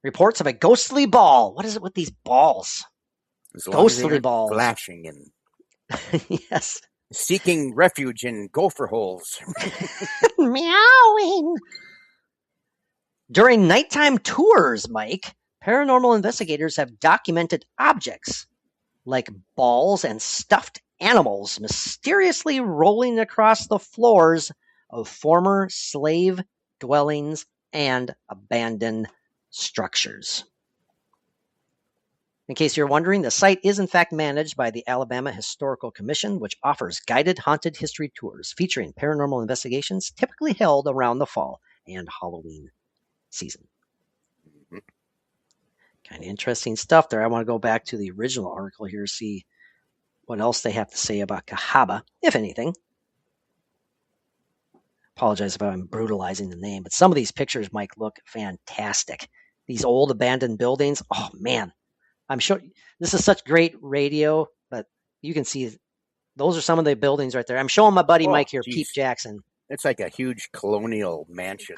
Reports of a ghostly ball. What is it with these balls? Ghostly balls. Flashing and yes. Seeking refuge in gopher holes. Meowing. During nighttime tours, Mike, paranormal investigators have documented objects like balls and stuffed animals mysteriously rolling across the floors of former slave dwellings and abandoned structures. In case you're wondering, the site is in fact managed by the Alabama Historical Commission, which offers guided haunted history tours featuring paranormal investigations typically held around the fall and Halloween season. Kind of interesting stuff there. I want to go back to the original article here, see what else they have to say about Cahaba, if anything. Apologize if I'm brutalizing the name, but some of these pictures, Mike, look fantastic. These old abandoned buildings. Oh, man. I'm sure this is such great radio, but you can see those are some of the buildings right there. I'm showing my buddy Mike here, Pete Jackson. It's like a huge colonial mansion.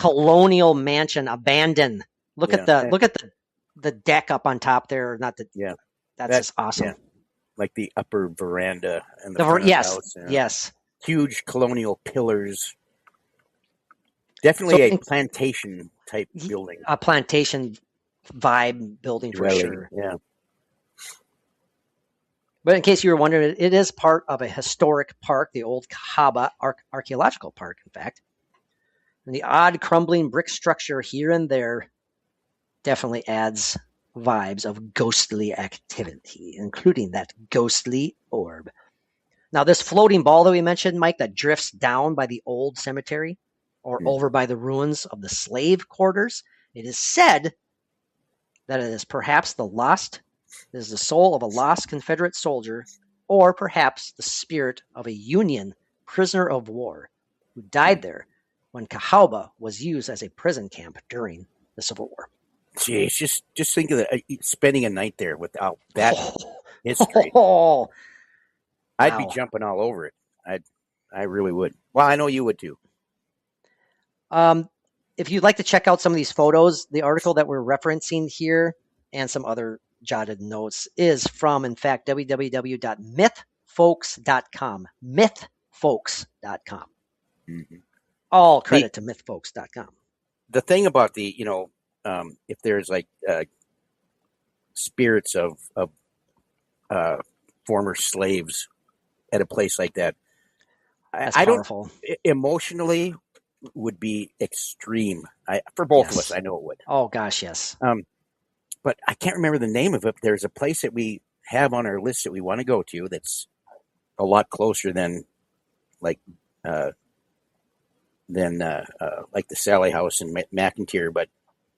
Abandoned. Look at the deck up on top there. That's just awesome. Yeah. Like the upper veranda and the front of the house. Yes. Huge colonial pillars. Definitely a plantation type building. A plantation vibe building for sure. Yeah. But in case you were wondering, it is part of a historic park, the old Cahaba Archaeological Park, in fact. And the odd crumbling brick structure here and there definitely adds vibes of ghostly activity, including that ghostly orb. Now, this floating ball that we mentioned, Mike, that drifts down by the old cemetery or over by the ruins of the slave quarters, it is said that it is perhaps the soul of a lost Confederate soldier, or perhaps the spirit of a Union prisoner of war who died there when Cahaba was used as a prison camp during the Civil War. Jeez, just think of spending a night there without that history. I'd be jumping all over it. I really would. Well, I know you would too. If you'd like to check out some of these photos, the article that we're referencing here and some other jotted notes is from, in fact, www.mythfolks.com. Mythfolks.com. Mm-hmm. All credit to mythfolks.com. The thing about the, if there's like spirits of former slaves at a place like that. That's I don't powerful. emotionally would be extreme. For both of Yes. us, I know it would. Oh gosh, yes. But I can't remember the name of it. There's a place that we have on our list that we want to go to that's a lot closer than like the Sally House in McIntyre, but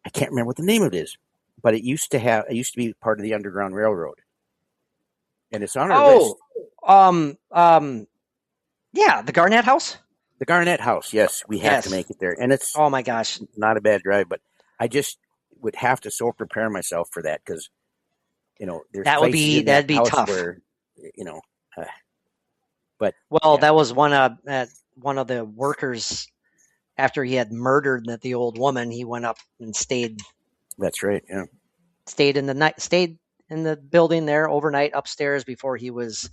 I can't remember what the name of it is. But it used to be part of the Underground Railroad, and it's on our list. Yeah, the Garnett House. The Garnett House, yes, we have to make it there, and it's oh my gosh, not a bad drive. But I just would have to so prepare myself for that because there's that'd be tough. where, but that was one of the workers after he had murdered the old woman. He went up and stayed. That's right. Yeah, stayed in the building there overnight upstairs before he was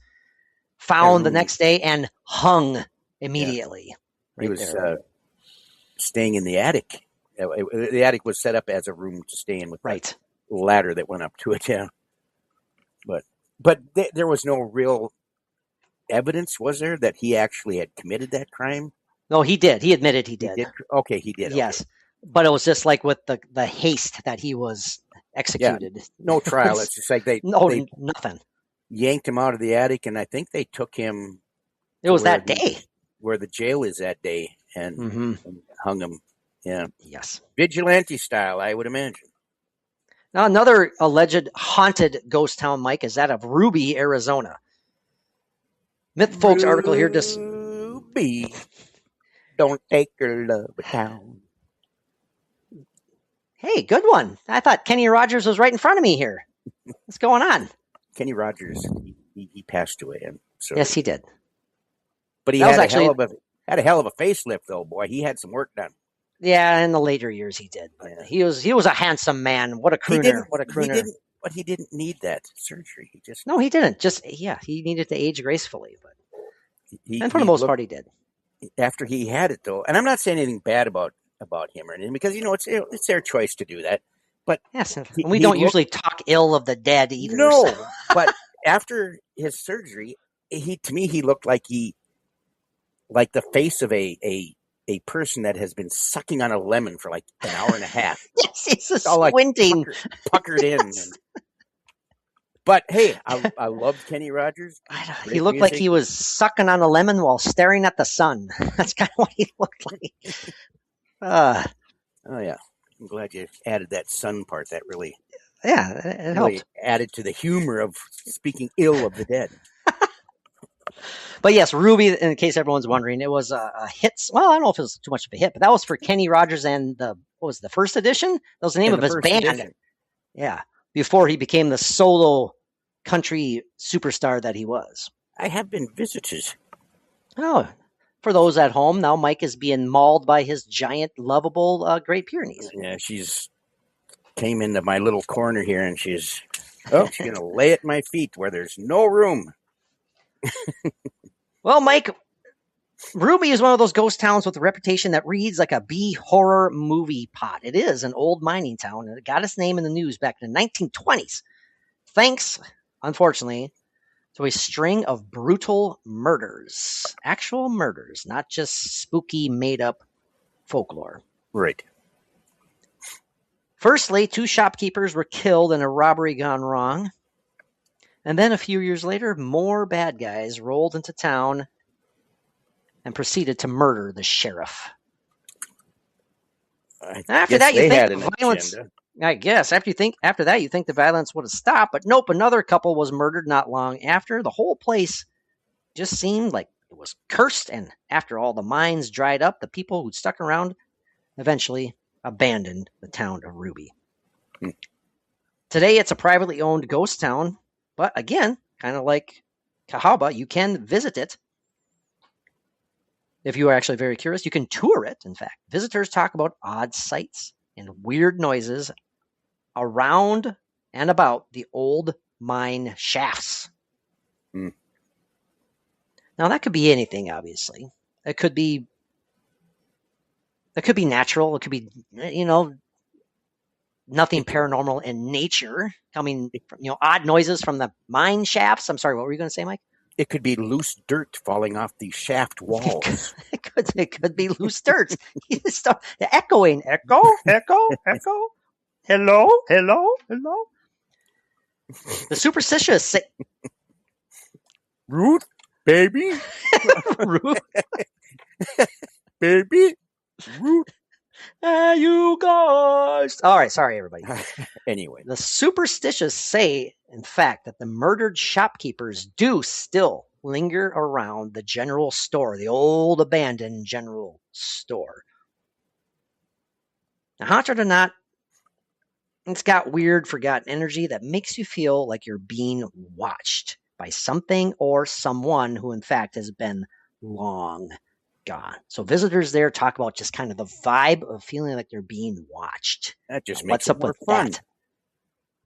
found the next day and hung immediately. Yeah. He was staying in the attic. The attic was set up as a room to stay in with a ladder that went up to it. Yeah, but there was no real evidence, was there, that he actually had committed that crime? No, he did. He admitted he did. Okay, he did. Yes, but it was just like with the haste that he was executed. Yeah, no trial. It's just like they nothing. Yanked him out of the attic, and I think they took him. It was that day where the jail is that day, and hung him. Yeah. Yes. Vigilante style, I would imagine. Now, another alleged haunted ghost town, Mike, is that of Ruby, Arizona. Myth Folks article here just. Ruby, don't take your love down. Hey, good one. I thought Kenny Rogers was right in front of me here. What's going on? Kenny Rogers, he passed away. Yes, he did. But he had a hell of a facelift, though, boy. He had some work done. Yeah, in the later years he did. But he was a handsome man. What a crooner! What a crooner! But he didn't need that surgery. He didn't. He needed to age gracefully, but and for the most part, he did. After he had it, though, and I'm not saying anything bad about him or anything because it's their choice to do that. But yes, we don't usually talk ill of the dead either. No, but after his surgery, to me he looked like the face of a person that has been sucking on a lemon for like an hour and a half. Yes, he's just squinting, puckered in. But hey, I loved Kenny Rogers. He looked like he was sucking on a lemon while staring at the sun. That's kind of what he looked like. Oh yeah, I'm glad you added that sun part. That really, it helped. Added to the humor of speaking ill of the dead. But yes, Ruby, in case everyone's wondering, it was a hit. Well, I don't know if it was too much of a hit, but that was for Kenny Rogers and what was the first edition? That was the name of his band. Edition. Yeah, before he became the solo country superstar that he was. I have been visited. Oh, for those at home, now Mike is being mauled by his giant, lovable Great Pyrenees. Yeah, she's came into my little corner here, and she's going to lay at my feet where there's no room. Well, Mike, Ruby is one of those ghost towns with a reputation that reads like a B horror movie pot. It is an old mining town, and it got its name in the news back in the 1920s. Thanks, unfortunately, to a string of brutal murders. Actual murders, not just spooky, made-up folklore. Right. Firstly, 2 shopkeepers were killed in a robbery gone wrong. And then a few years later, more bad guys rolled into town and proceeded to murder the sheriff. After that, you think violence. I guess after that, you think the violence would have stopped, but nope. Another couple was murdered not long after. The whole place just seemed like it was cursed. And after all the mines dried up, the people who'd stuck around eventually abandoned the town of Ruby. Today, it's a privately owned ghost town. But again, kind of like Cahaba, you can visit it. If you are actually very curious, you can tour it. In fact, visitors talk about odd sights and weird noises around and about the old mine shafts. Now, that could be anything, obviously. It could be natural. It could be, nothing paranormal in nature coming from, odd noises from the mine shafts. I'm sorry, what were you going to say, Mike? It could be loose dirt falling off the shaft walls. It could be loose dirt. Echoing. Echo. Hello. The superstitious say, Ruth, baby, Ruth, baby, Ruth. you guys. All right, sorry, everybody. Anyway, the superstitious say, in fact, that the murdered shopkeepers do still linger around the general store, the old abandoned general store. Now, haunted or not, it's got weird, forgotten energy that makes you feel like you're being watched by something or someone who, in fact, has been long gone. So visitors there talk about just kind of the vibe of feeling like they're being watched. That just What's makes up it more with fun. that?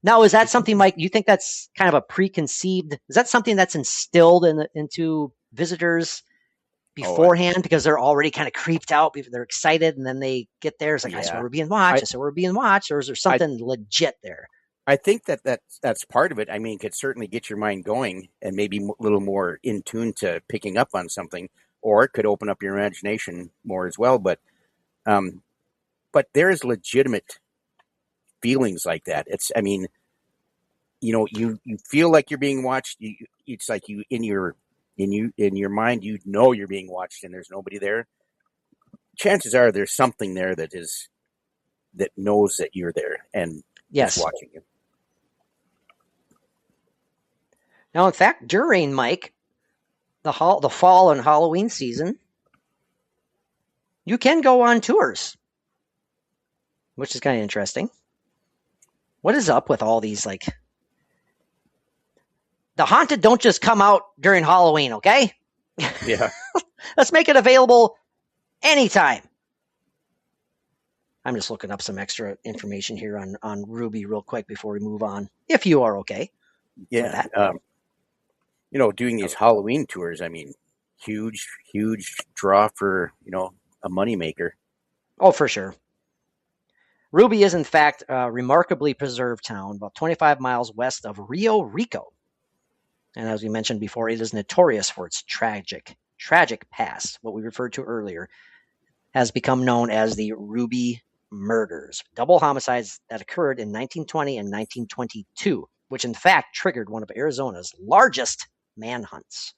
Now, is that something, Mike, you think that's kind of a preconceived, is that something that's instilled into visitors beforehand because they're already kind of creeped out, they're excited, and then they get there, it's like, I swear we're being watched, I swear we're being watched, or is there something legit there? I think that's part of it. I mean, it could certainly get your mind going and maybe a little more in tune to picking up on something, or it could open up your imagination more as well. But there is legitimate feelings like that. I mean, you feel like you're being watched. It's like you in your mind, you're being watched, and there's nobody there. Chances are there's something there that knows that you're there and is watching you. Now, in fact, during, Mike, the fall and Halloween season, you can go on tours, which is kind of interesting. What is up with all these, like, the haunted don't just come out during Halloween, okay? Yeah. Let's make it available anytime. I'm just looking up some extra information here on Ruby real quick before we move on, if you are okay. Yeah. Doing these Halloween tours, I mean, huge draw for, a moneymaker. Oh, for sure. Ruby is, in fact, a remarkably preserved town, about 25 miles west of Rio Rico. And as we mentioned before, it is notorious for its tragic past. What we referred to earlier has become known as the Ruby murders, double homicides that occurred in 1920 and 1922, which in fact triggered one of Arizona's largest manhunts.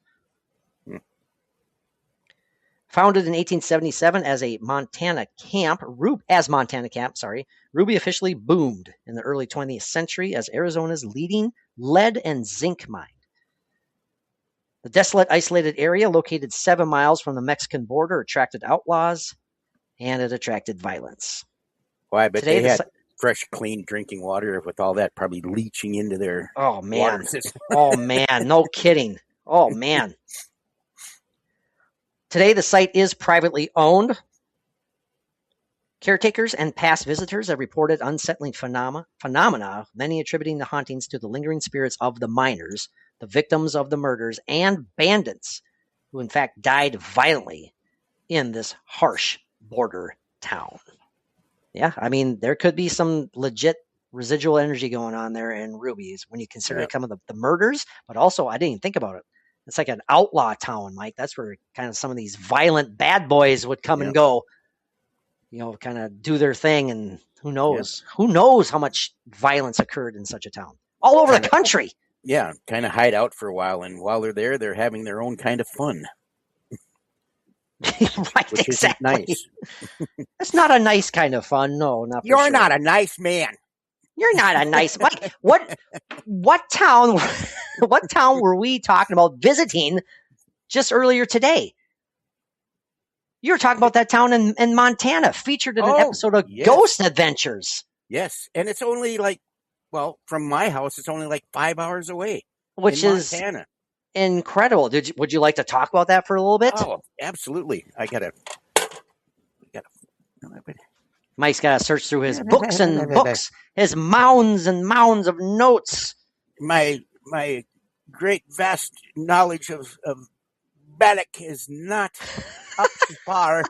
Founded in 1877 as Montana camp, Ruby officially boomed in the early 20th century as Arizona's leading lead and zinc mine. The desolate, isolated area, located 7 miles from the Mexican border, attracted outlaws, and it attracted violence. Well, I bet they had fresh, clean drinking water with all that probably leaching into their water system. Oh, man. No kidding. Oh, man. Today, the site is privately owned. Caretakers and past visitors have reported unsettling phenomena, many attributing the hauntings to the lingering spirits of the miners, the victims of the murders, and bandits who, in fact, died violently in this harsh border town. Yeah, I mean, there could be some legit residual energy going on there in Ruby's when you consider some of the murders, but also, I didn't even think about it. It's like an outlaw town, Mike. That's where kind of some of these violent bad boys would come and go, kind of do their thing. And who knows? Who knows how much violence occurred in such a town all over the country. Yeah, kind of hide out for a while. And while they're there, they're having their own kind of fun. Right, which exactly. Isn't nice. It's not a nice kind of fun. No, not for You're sure. not a nice man. You're not a nice Mike. What town were we talking about visiting just earlier today? You were talking about that town in Montana, featured in an episode of Ghost Adventures. Yes, and it's only from my house, it's only like 5 hours away. Which is Montana. Incredible. Would you like to talk about that for a little bit? Oh, absolutely. Mike's got to search through his books and books, his mounds and mounds of notes. My great vast knowledge of Bannock is not up to par.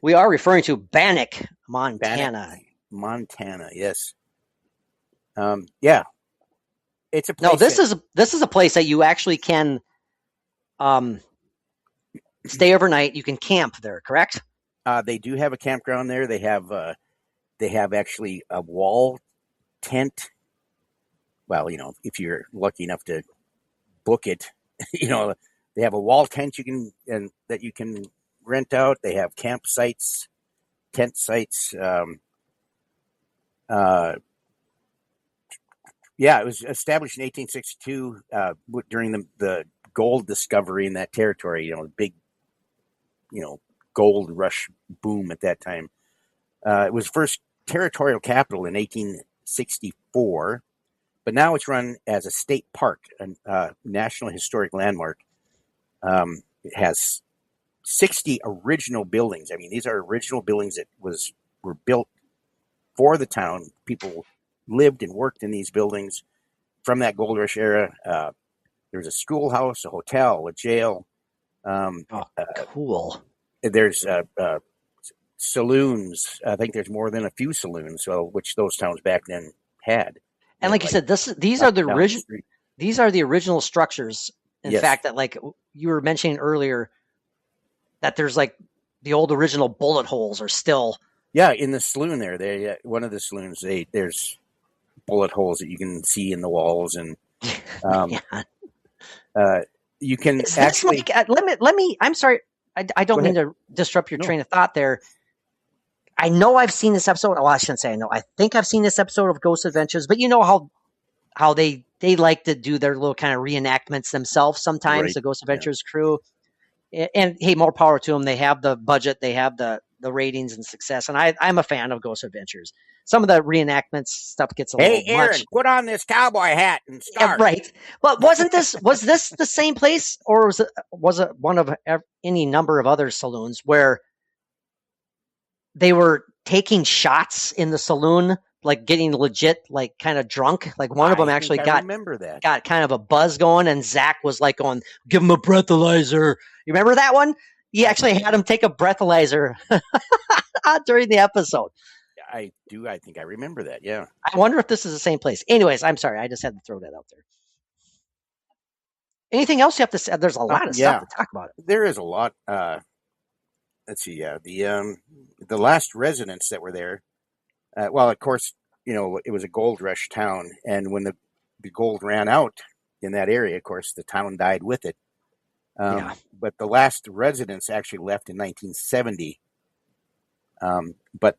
We are referring to Bannock, Montana. Montana. Yes. Yeah. It's a place. No, this is a place that you actually can stay overnight. You can camp there, correct? They do have a campground there. They have actually a wall tent. Well, if you're lucky enough to book it, they have a wall tent that you can rent out. They have campsites, tent sites. Yeah, it was established in 1862 during the gold discovery in that territory. The big, gold rush boom at that time. It was first territorial capital in 1864, but now it's run as a state park, a national historic landmark. It has 60 original buildings. I mean, these are original buildings that were built for the town. People lived and worked in these buildings from that gold rush era. There's a schoolhouse, a hotel, a jail. Cool. There's saloons. I think there's more than a few saloons, which those towns back then had. And like you said, these are the original. These are the original structures. In fact, that like you were mentioning earlier, that there's like the old original bullet holes are still. Yeah, in the saloon there, one of the saloons, there's bullet holes that you can see in the walls, and you can actually. Let me. I'm sorry. I don't mean to disrupt your train of thought there. I know I've seen this episode. Well, I shouldn't say I know. I think I've seen this episode of Ghost Adventures, but you know how they like to do their little kind of reenactments themselves sometimes, right. The Ghost Adventures crew. And hey, more power to them. They have the budget, they have the ratings and success. And I'm a fan of Ghost Adventures. Some of the reenactments stuff gets a little much. Hey, Aaron, put on this cowboy hat and start. Yeah, right. But was this the same place, or was it one of any number of other saloons where they were taking shots in the saloon, like getting legit, like kind of drunk? Like one of them actually got kind of a buzz going, and Zach was like going, "Give him a breathalyzer." You remember that one? He actually had him take a breathalyzer during the episode. I do. I think I remember that. Yeah. I wonder if this is the same place. Anyways, I'm sorry. I just had to throw that out there. Anything else you have to say? There's a lot of stuff to talk about. There is a lot. Let's see. The last residents that were there. Well, of course, it was a gold rush town, and when the gold ran out in that area, of course, the town died with it. But the last residents actually left in 1970. But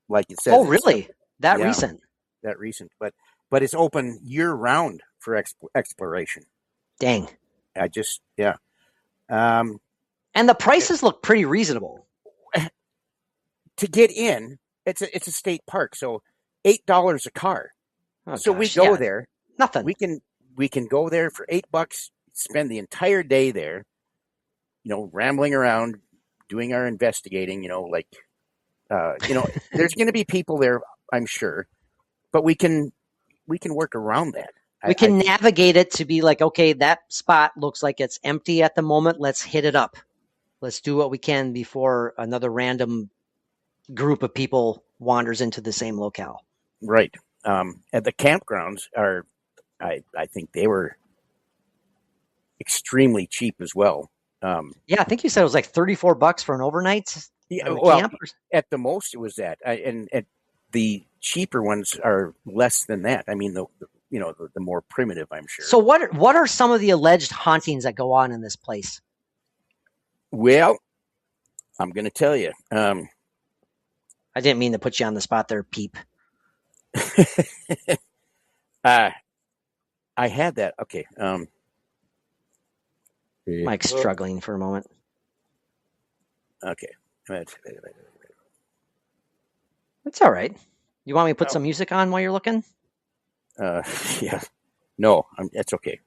like it says, really? Recent? That recent, but it's open year round for exploration. Dang! And the prices look pretty reasonable to get in. It's a state park, so $8 a car. So we go there. Nothing. We can go there for $8. Spend the entire day there. Rambling around, doing our investigating. There's going to be people there, I'm sure, but we can work around that. We can navigate it to be like, okay, that spot looks like it's empty at the moment. Let's hit it up. Let's do what we can before another random group of people wanders into the same locale. Right. And the campgrounds are, I think they were extremely cheap as well. I think you said it was like $34 for an overnight. Camp? At the most it was that, and the cheaper ones are less than that. I mean, the more primitive, I'm sure. So what are some of the alleged hauntings that go on in this place? Well, I'm going to tell you. I didn't mean to put you on the spot there, Peep. I had that. Okay. Mike's struggling for a moment. Okay. That's all right. You want me to put some music on while you're looking? Yeah. No, that's okay.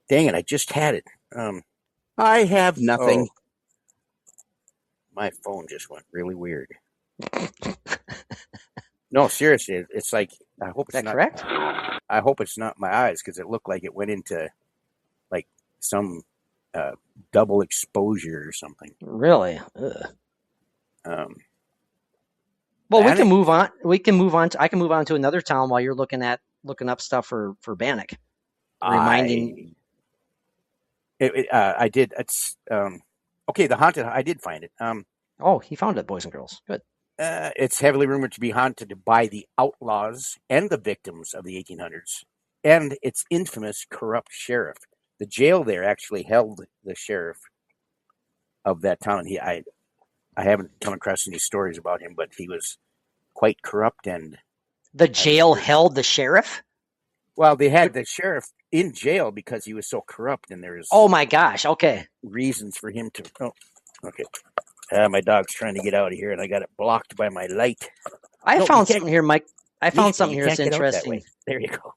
Dang it, I just had it. I have nothing. Oh. My phone just went really weird. No, seriously, it's like, I hope it's not correct. I hope it's not my eyes, because it looked like it went into like some double exposure or something. Really? Well, Well, we Bannock? can move on. We can move on. I can move on to another town while you're looking up stuff for Bannock. Reminding. I did. It's okay. The haunted. I did find it. Oh, he found it, boys and girls. Good. It's heavily rumored to be haunted by the outlaws and the victims of the 1800s, and its infamous corrupt sheriff. The jail there actually held the sheriff of that town. I haven't come across any stories about him, but he was quite corrupt. And the jail held the sheriff? Well, they had the sheriff in jail because he was so corrupt, and there's oh my gosh, okay, reasons for him to. Oh, okay. My dog's trying to get out of here, and I got it blocked by my light. I found something here, Mike. I found something here that's interesting. There you go.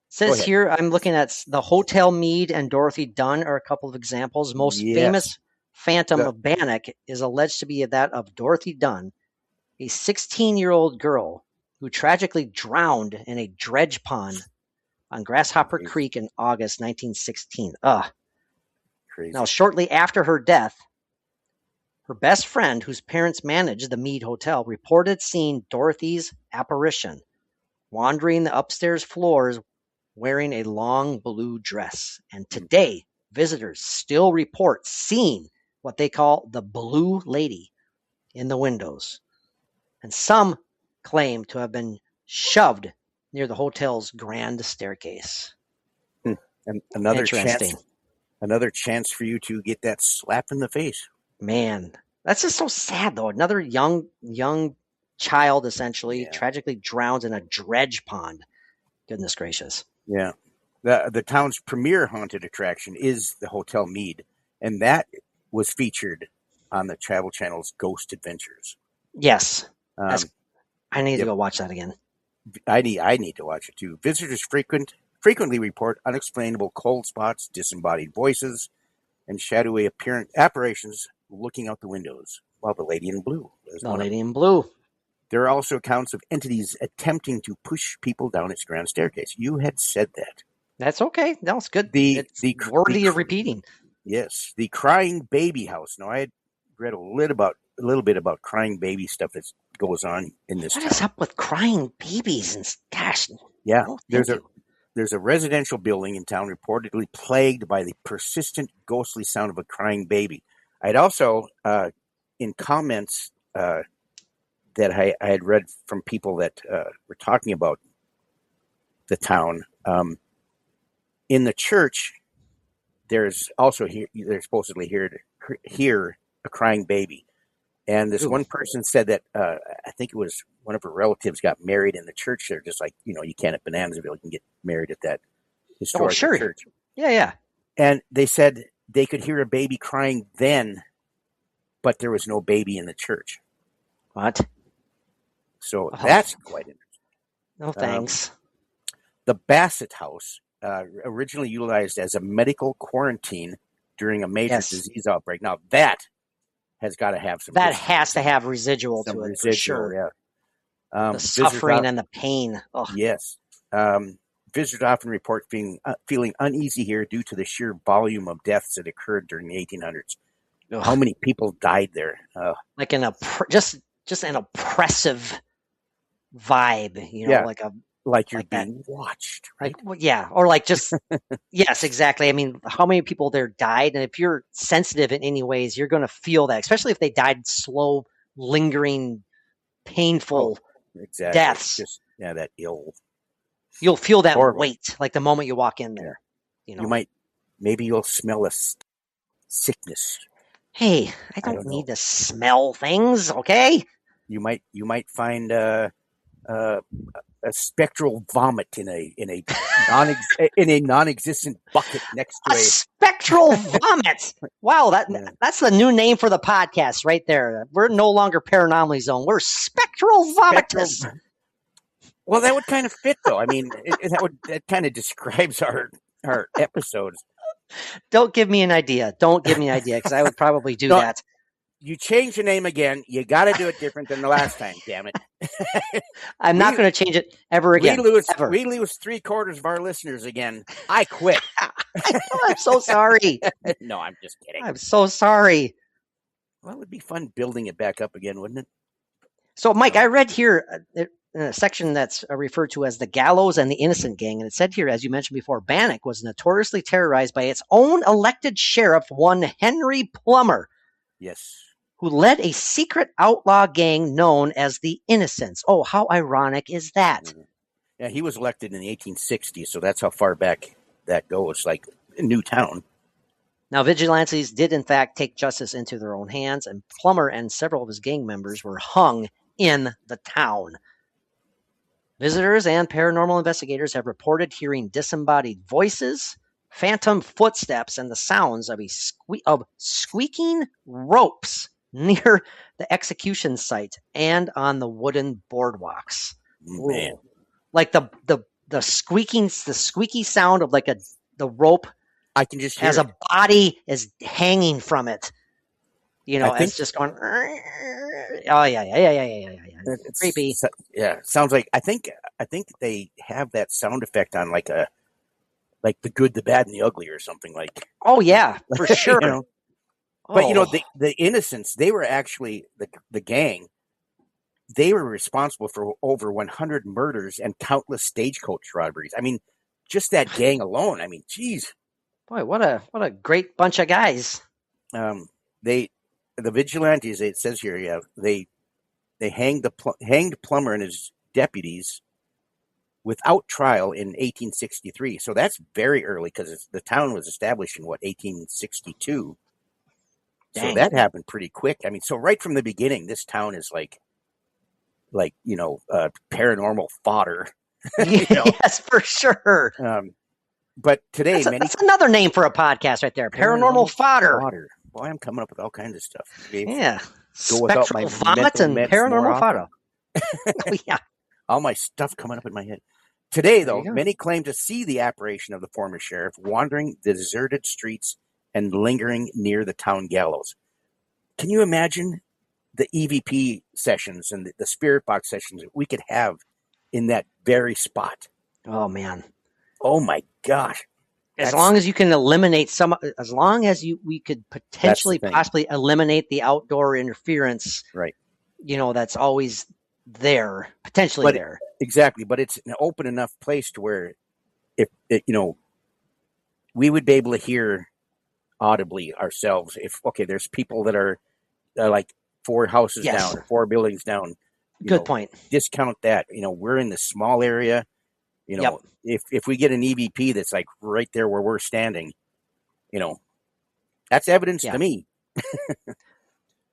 Says here, I'm looking at the Hotel Mead and Dorothy Dunn are a couple of examples. Most famous phantom of Bannock is alleged to be that of Dorothy Dunn, a 16-year-old girl who tragically drowned in a dredge pond on Grasshopper Creek in August 1916. Crazy. Now, shortly after her death, her best friend, whose parents managed the Mead Hotel, reported seeing Dorothy's apparition wandering the upstairs floors wearing a long blue dress. And today, visitors still report seeing what they call the Blue Lady in the windows. And some claim to have been shoved near the hotel's grand staircase. And another chance for you to get that slap in the face. Man, that's just so sad, though. Another young child, essentially, tragically drowns in a dredge pond. Goodness gracious. Yeah. The town's premier haunted attraction is the Hotel Mead, and that was featured on the Travel Channel's Ghost Adventures. Yes. I need to go watch that again. I need to watch it, too. Visitors frequently report unexplainable cold spots, disembodied voices, and shadowy apparitions looking out the windows, while the Lady in Blue is the Lady in Blue. There are also accounts of entities attempting to push people down its grand staircase. You had said that. That's okay. That's good. It's worthy of repeating. Yes, the Crying Baby House. Now, I had read a little bit about crying baby stuff that goes on in this town. What is up with crying babies? And gosh, yeah, there's a residential building in town reportedly plagued by the persistent ghostly sound of a crying baby. I'd also, in comments that I had read from people that were talking about the town, in the church, there's also they're supposedly here to hear a crying baby. And this one person said that I think it was one of her relatives got married in the church there, just like, you can at Bonanzaville, you can get married at that historic church. Yeah. And they said they could hear a baby crying then, but there was no baby in the church. What? So that's quite interesting. No thanks. The Bassett House, originally utilized as a medical quarantine during a major disease outbreak. Now that has got to have some. That has to have residual to it, for sure. Yeah. The suffering and the pain. Ugh. Yes. Visitors often report feeling uneasy here due to the sheer volume of deaths that occurred during the 1800s. Ugh. How many people died there? Like just an oppressive vibe, like you're being watched, right? Or like just yes, exactly. I mean, how many people there died, and if you're sensitive in any ways, you're going to feel that, especially if they died slow, lingering, painful deaths. Just, that ill. You'll feel that weight, like the moment you walk in there. Maybe you'll smell a sickness. Hey, I don't need to smell things, okay? You might find a spectral vomit in a non-existent bucket next to a spectral vomit. Wow, that's the new name for the podcast right there. We're no longer Paranormal Zone. We're spectral vomitous. Well, that would kind of fit, though. I mean, that kind of describes our episodes. Don't give me an idea. Because I would probably do that. You change the name again. You got to do it different than the last time. Damn it! I'm not going to change it ever again. We lose 3/4 of our listeners again. I quit. I'm so sorry. No, I'm just kidding. I'm so sorry. Well, it would be fun building it back up again, wouldn't it? So, Mike, I read here a section that's referred to as the Gallows and the Innocent Gang, and it said here, as you mentioned before, Bannock was notoriously terrorized by its own elected sheriff, one Henry Plummer. Yes. Who led a secret outlaw gang known as the Innocents. Oh, how ironic is that? Yeah, he was elected in the 1860s, so that's how far back that goes, like Newtown. Now, vigilantes did, in fact, take justice into their own hands, and Plummer and several of his gang members were hung in the town. Visitors and paranormal investigators have reported hearing disembodied voices, phantom footsteps, and the sounds of squeaking ropes near the execution site and on the wooden boardwalks. Man. Ooh. Like the squeaky sound of like the rope. I can just hear as a body is hanging from it. You know, it's just going. Oh yeah. It's creepy. Yeah, sounds like I think they have that sound effect on like the good, the bad, and the ugly or something like. Oh yeah, for sure. You know? But you know, the Innocents, they were actually the gang. They were responsible for over 100 murders and countless stagecoach robberies. I mean, just that gang alone. I mean, geez. Boy, what a great bunch of guys. The vigilantes, it says here, yeah, they hanged Plummer and his deputies without trial in 1863. So that's very early because the town was established in 1862. Dang. So that happened pretty quick. I mean, so right from the beginning, this town is like paranormal fodder. Yes, for sure. But today, that's another name for a podcast right there. Paranormal fodder. Boy, I'm coming up with all kinds of stuff. Yeah. Go without my vomit and paranormal fodder. Oh, yeah. All my stuff coming up in my head. Today, though, many claim to see the apparition of the former sheriff wandering the deserted streets and lingering near the town gallows. Can you imagine the EVP sessions and the spirit box sessions that we could have in that very spot? Oh, man. Oh my gosh. As long as you can eliminate as long as we could potentially possibly eliminate the outdoor interference. Right. You know, that's always there, potentially there. Exactly. But it's an open enough place to where we would be able to hear audibly ourselves. There's people that are like 4 houses down or 4 buildings down. Good point. Discount that. We're in this small area. If we get an EVP that's like right there where we're standing, that's evidence to me.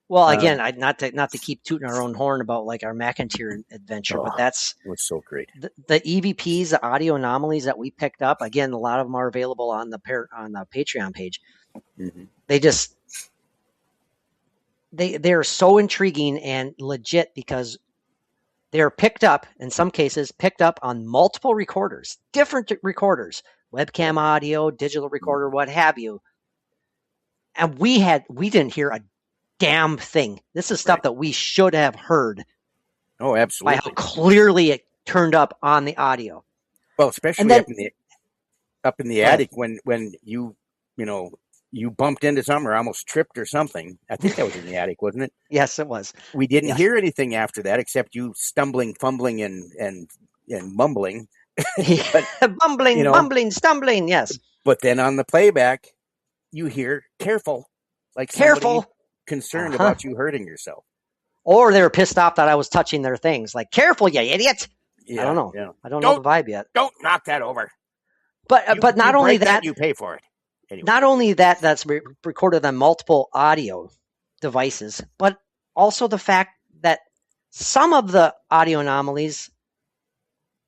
Well, again, not to keep tooting our own horn about like our McIntyre adventure, but it was so great. The EVPs, the audio anomalies that we picked up. Again, a lot of them are available on the Patreon page. Mm-hmm. They're so intriguing and legit because they're picked up, in some cases, on multiple recorders, different recorders, webcam audio, digital recorder, what have you. And we didn't hear a damn thing. This is stuff that we should have heard. Oh, absolutely. By how clearly it turned up on the audio. Well, especially up in the attic when you bumped into something or almost tripped or something. I think that was in the attic, wasn't it? Yes, it was. We didn't hear anything after that except you stumbling, fumbling, and mumbling. Mumbling, stumbling, yes. But then on the playback, you hear careful, like careful, concerned about you hurting yourself. Or they were pissed off that I was touching their things. Like, careful, you idiot. Yeah, I don't know. Yeah. I don't know the vibe yet. Don't knock that over. But not only that, you pay for it. Anyway. Not only that's recorded on multiple audio devices, but also the fact that some of the audio anomalies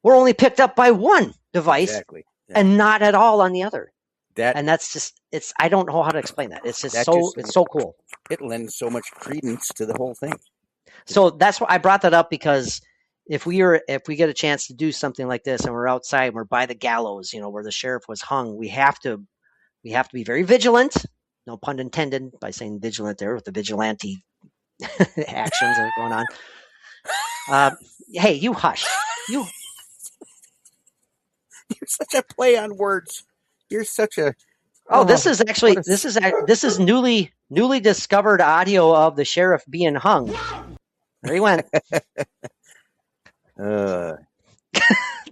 were only picked up by one device and not at all on the other. That's just I don't know how to explain that. It's just it's so cool. It lends so much credence to the whole thing. So that's why I brought that up, because if we get a chance to do something like this and we're outside and we're by the gallows, where the sheriff was hung, we have to be very vigilant. No pun intended by saying vigilant there with the vigilante actions that are going on. Hey, you hush. You're such a play on words. You're such a. This is newly discovered audio of the sheriff being hung. There he went.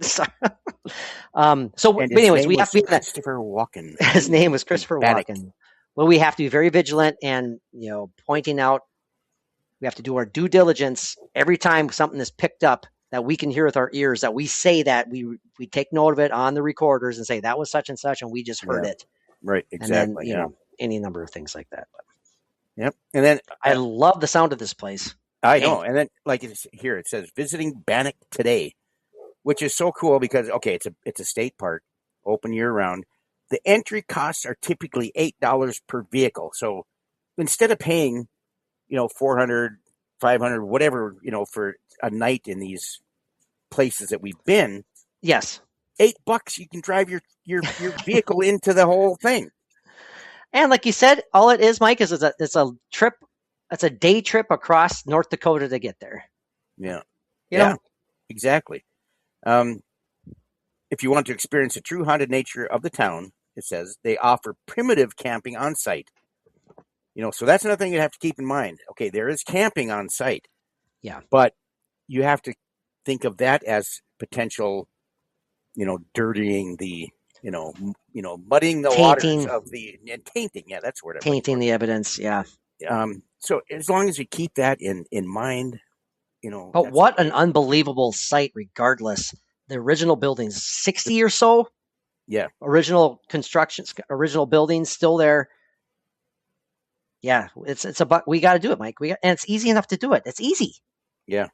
Sorry. So, And but his anyways, name we was have to be Christopher Walken. his name was Christopher Bannock. Walken. Well, we have to be very vigilant and, pointing out, we have to do our due diligence every time something is picked up that we can hear with our ears, that we say that we take note of it on the recorders and say that was such and such and we just heard it. Right, exactly. And then, any number of things like that. But Yep. And then I love the sound of this place. I know. And then like here it says visiting Bannock today, which is so cool because it's a state park, open year round. The entry costs are typically $8 per vehicle. So instead of paying, $400, $500, whatever, for a night in these places that we've been, Yes. $8 you can drive your vehicle into the whole thing. And like you said, all it is, Mike, is it's a trip. It's a day trip across North Dakota to get there. Yeah. You know? Exactly. If you want to experience the true haunted nature of the town, it says they offer primitive camping on site. So that's another thing you have to keep in mind. Okay, there is camping on site. Yeah. But you have to think of that as potential, dirtying the, muddying the waters of the and tainting. Yeah, that's where tainting the evidence. Yeah. So as long as you keep that in mind, But what an unbelievable site, regardless. The original buildings, 60 or so. Yeah. Original constructions, original buildings still there. Yeah, it's about, we got to do it, Mike. And it's easy enough to do it. It's easy. Yeah.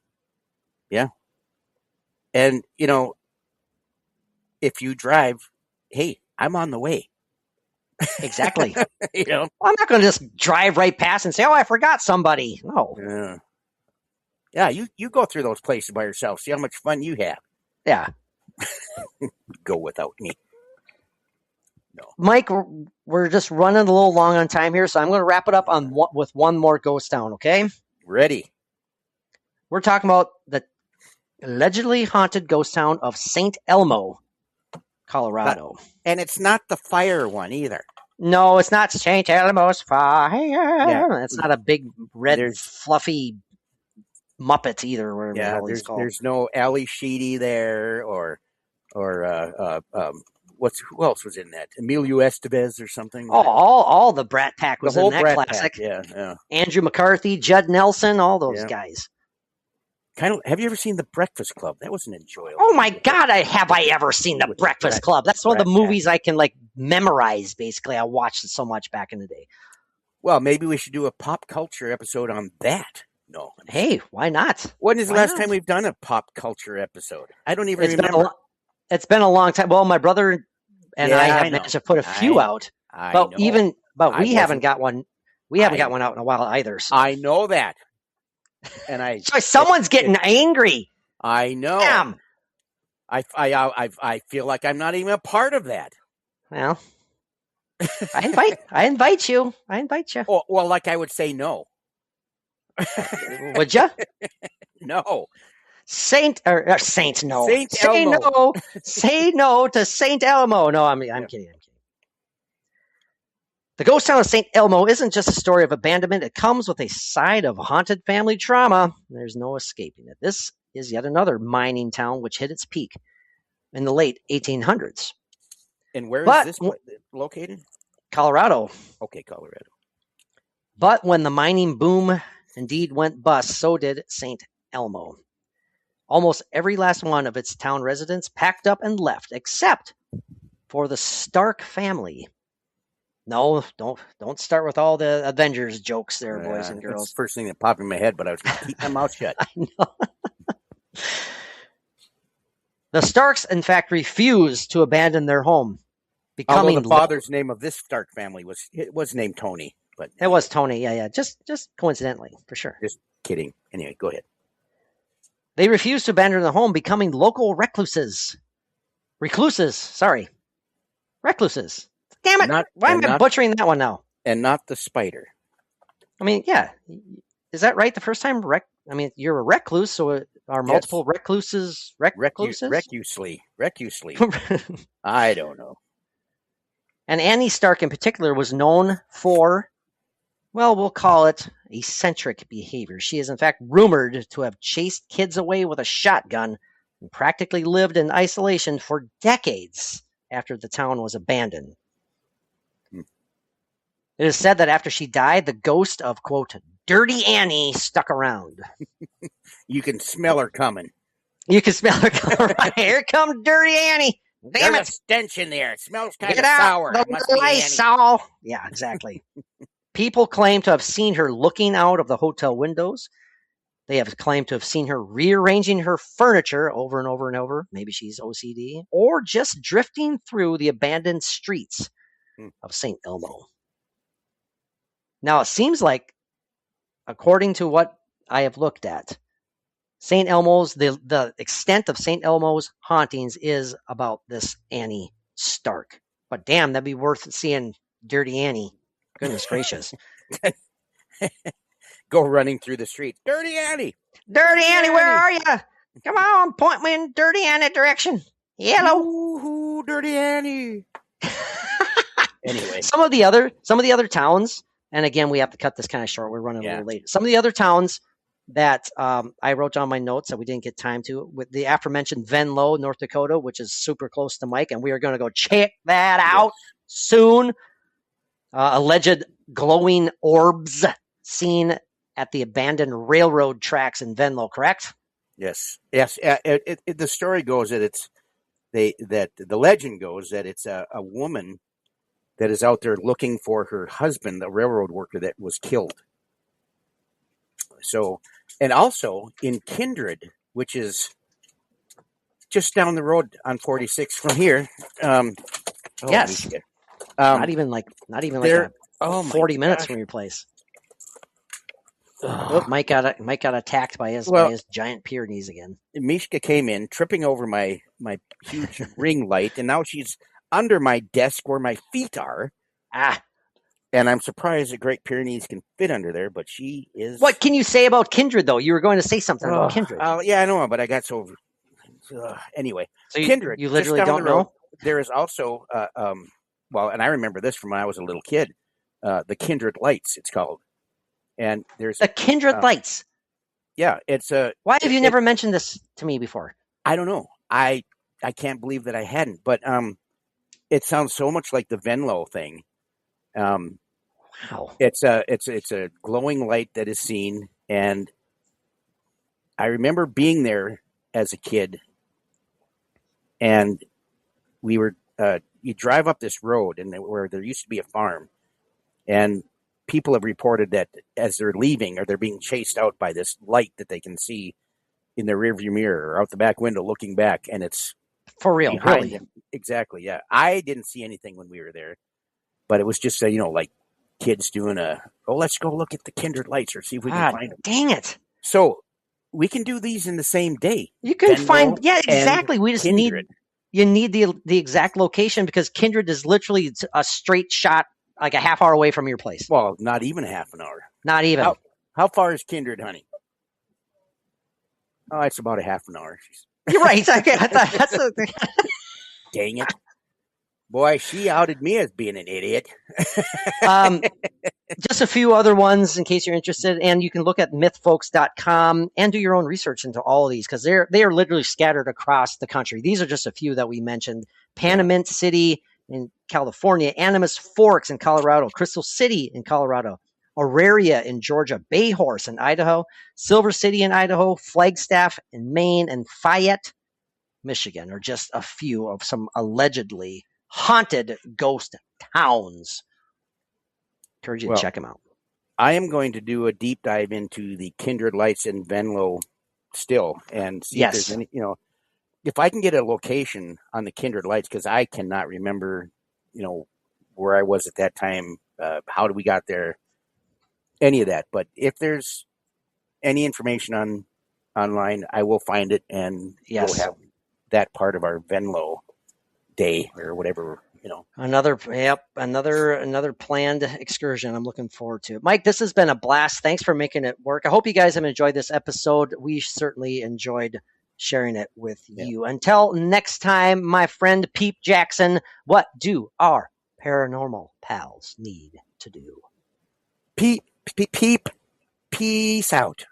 Yeah. And, if you drive, hey, I'm on the way. Exactly. I'm not going to just drive right past and say, oh, I forgot somebody. No. Yeah, you go through those places by yourself. See how much fun you have. Yeah. Go without me. No. Mike, we're just running a little long on time here, so I'm going to wrap it up with one more ghost town, okay? Ready. We're talking about the allegedly haunted ghost town of St. Elmo, Colorado. And it's not the fire one either. No, it's not St. Elmo's fire. Yeah. It's not a big red fluffy Muppet either. Whatever the hell he's called. There's no Ali Sheedy there or who else was in that? Emilio Estevez or something? Oh, all the Brat Pack was in that Brat classic. Pack, yeah. Andrew McCarthy, Judd Nelson, all those guys. Have you ever seen The Breakfast Club? That was an enjoyable. Oh my God! Have I ever seen The Breakfast Club? That's one of the movies I can memorize. Basically, I watched it so much back in the day. Well, maybe we should do a pop culture episode on that. No. Hey, why not? When is the last time we've done a pop culture episode? I don't even remember. It's been a long time. Well, my brother and I have managed to put a few out, but we haven't got one. We haven't got one out in a while either. So. I know that, and someone's getting angry. I know. Damn. I feel like I'm not even a part of that. Well, I invite you. Oh, well, like I would say no. Would you? No. Saint no. Say no. Say no to St. Elmo. No, I'm kidding. The ghost town of St. Elmo isn't just a story of abandonment. It comes with a side of haunted family trauma. There's no escaping it. This is yet another mining town which hit its peak in the late 1800s. And where is this located? Colorado. Okay, Colorado. But when the mining boom indeed went bust, so did St. Elmo. Almost every last one of its town residents packed up and left, except for the Stark family. No, don't start with all the Avengers jokes there, boys and girls. That's the first thing that popped in my head, but I was going to keep my mouth shut. I know. The Starks, in fact, refused to abandon their home. Although the father's name of this Stark family was named Tony. But it was Tony, yeah. Just coincidentally, for sure. Just kidding. Anyway, go ahead. They refused to abandon the home, becoming local recluses. Recluses. Damn it! Why am I butchering that one now? And not the spider. I mean, yeah. Is that right? The first time you're a recluse, so are multiple recluses recluses? Recusely. I don't know. And Annie Stark in particular was known for Well, we'll call it eccentric behavior. She is, in fact, rumored to have chased kids away with a shotgun and practically lived in isolation for decades after the town was abandoned. Hmm. It is said that after she died, the ghost of, quote, Dirty Annie stuck around. You can smell her coming. You can smell her coming. Right. Here comes Dirty Annie. Damn There's it. a stench in there. It smells kind Get of out sour. the It must be Annie. Lysol. Yeah, exactly. People claim to have seen her looking out of the hotel windows. They have claimed to have seen her rearranging her furniture over and over and over. Maybe she's OCD. Or just drifting through the abandoned streets of St. Elmo. Now, it seems like, according to what I have looked at, St. Elmo's, the extent of St. Elmo's hauntings is about this Annie Stark. But damn, that'd be worth seeing Dirty Annie. Goodness gracious. Go running through the streets. Dirty Annie. Dirty Annie, where are you? Come on, point me in Dirty Annie direction. Yellow. Ooh, Dirty Annie. Anyway. Some of the other towns, and again, we have to cut this kind of short. We're running a little late. Some of the other towns that I wrote down my notes that we didn't get time to, with the aforementioned Venlo, North Dakota, which is super close to Mike, and we are going to go check that out soon. Alleged glowing orbs seen at the abandoned railroad tracks in Venlo, correct? Yes. The story goes that the legend goes that it's a woman that is out there looking for her husband, the railroad worker that was killed. So, and also in Kindred, which is just down the road on 46 from here. Yes. Not even like 40 minutes from your place. Oh, Mike got attacked by his giant Pyrenees again. Mishka came in, tripping over my huge ring light, and now she's under my desk where my feet are. And I'm surprised the Great Pyrenees can fit under there, but she is. What can you say about Kindred, though? You were going to say something about Kindred. Yeah, I know, but I got so. Anyway, so Kindred. You literally don't know? There is also, and I remember this from when I was a little kid, the Kindred Lights, it's called. And there's the Kindred Lights. Yeah, it's a. Why have you never mentioned this to me before? I don't know. I can't believe that I hadn't, but it sounds so much like the Venlo thing. Wow. It's a glowing light that is seen, and I remember being there as a kid, and we were you drive up this road, and where there used to be a farm, and people have reported that as they're leaving or they're being chased out by this light that they can see in their rearview mirror or out the back window looking back, and it's for real. Really? Them. Exactly. Yeah. I didn't see anything when we were there, but it was just like kids doing let's go look at the Kindred Lights or see if we can find them. Dang it. So we can do these in the same day. You can find, exactly. We just need the exact location, because Kindred is literally a straight shot, like a half hour away from your place. Well, not even half an hour. Not even. How far is Kindred, honey? Oh, it's about a half an hour. You're right. Okay, that's Dang it. Boy, she outed me as being an idiot. Just a few other ones in case you're interested. And you can look at mythfolks.com and do your own research into all of these, because they are literally scattered across the country. These are just a few that we mentioned. Panamint City in California, Animas Forks in Colorado, Crystal City in Colorado, Auraria in Georgia, Bayhorse in Idaho, Silver City in Idaho, Flagstaff in Maine, and Fayette, Michigan are just a few of some allegedly haunted ghost towns. Encourage you to check them out. I am going to do a deep dive into the Kindred Lights in Venlo still and see if there's any, if I can get a location on the Kindred Lights, because I cannot remember, where I was at that time, how we got there, any of that. But if there's any information online, I will find it, and we'll have that part of our Venlo day or whatever. Another planned excursion. I'm looking forward to it. Mike, this has been a blast. Thanks for making it work. I hope you guys have enjoyed this episode. We certainly enjoyed sharing it with you. Until next time, my friend Peep Jackson, what do our paranormal pals need to do? Peep, peep, peep, peace out.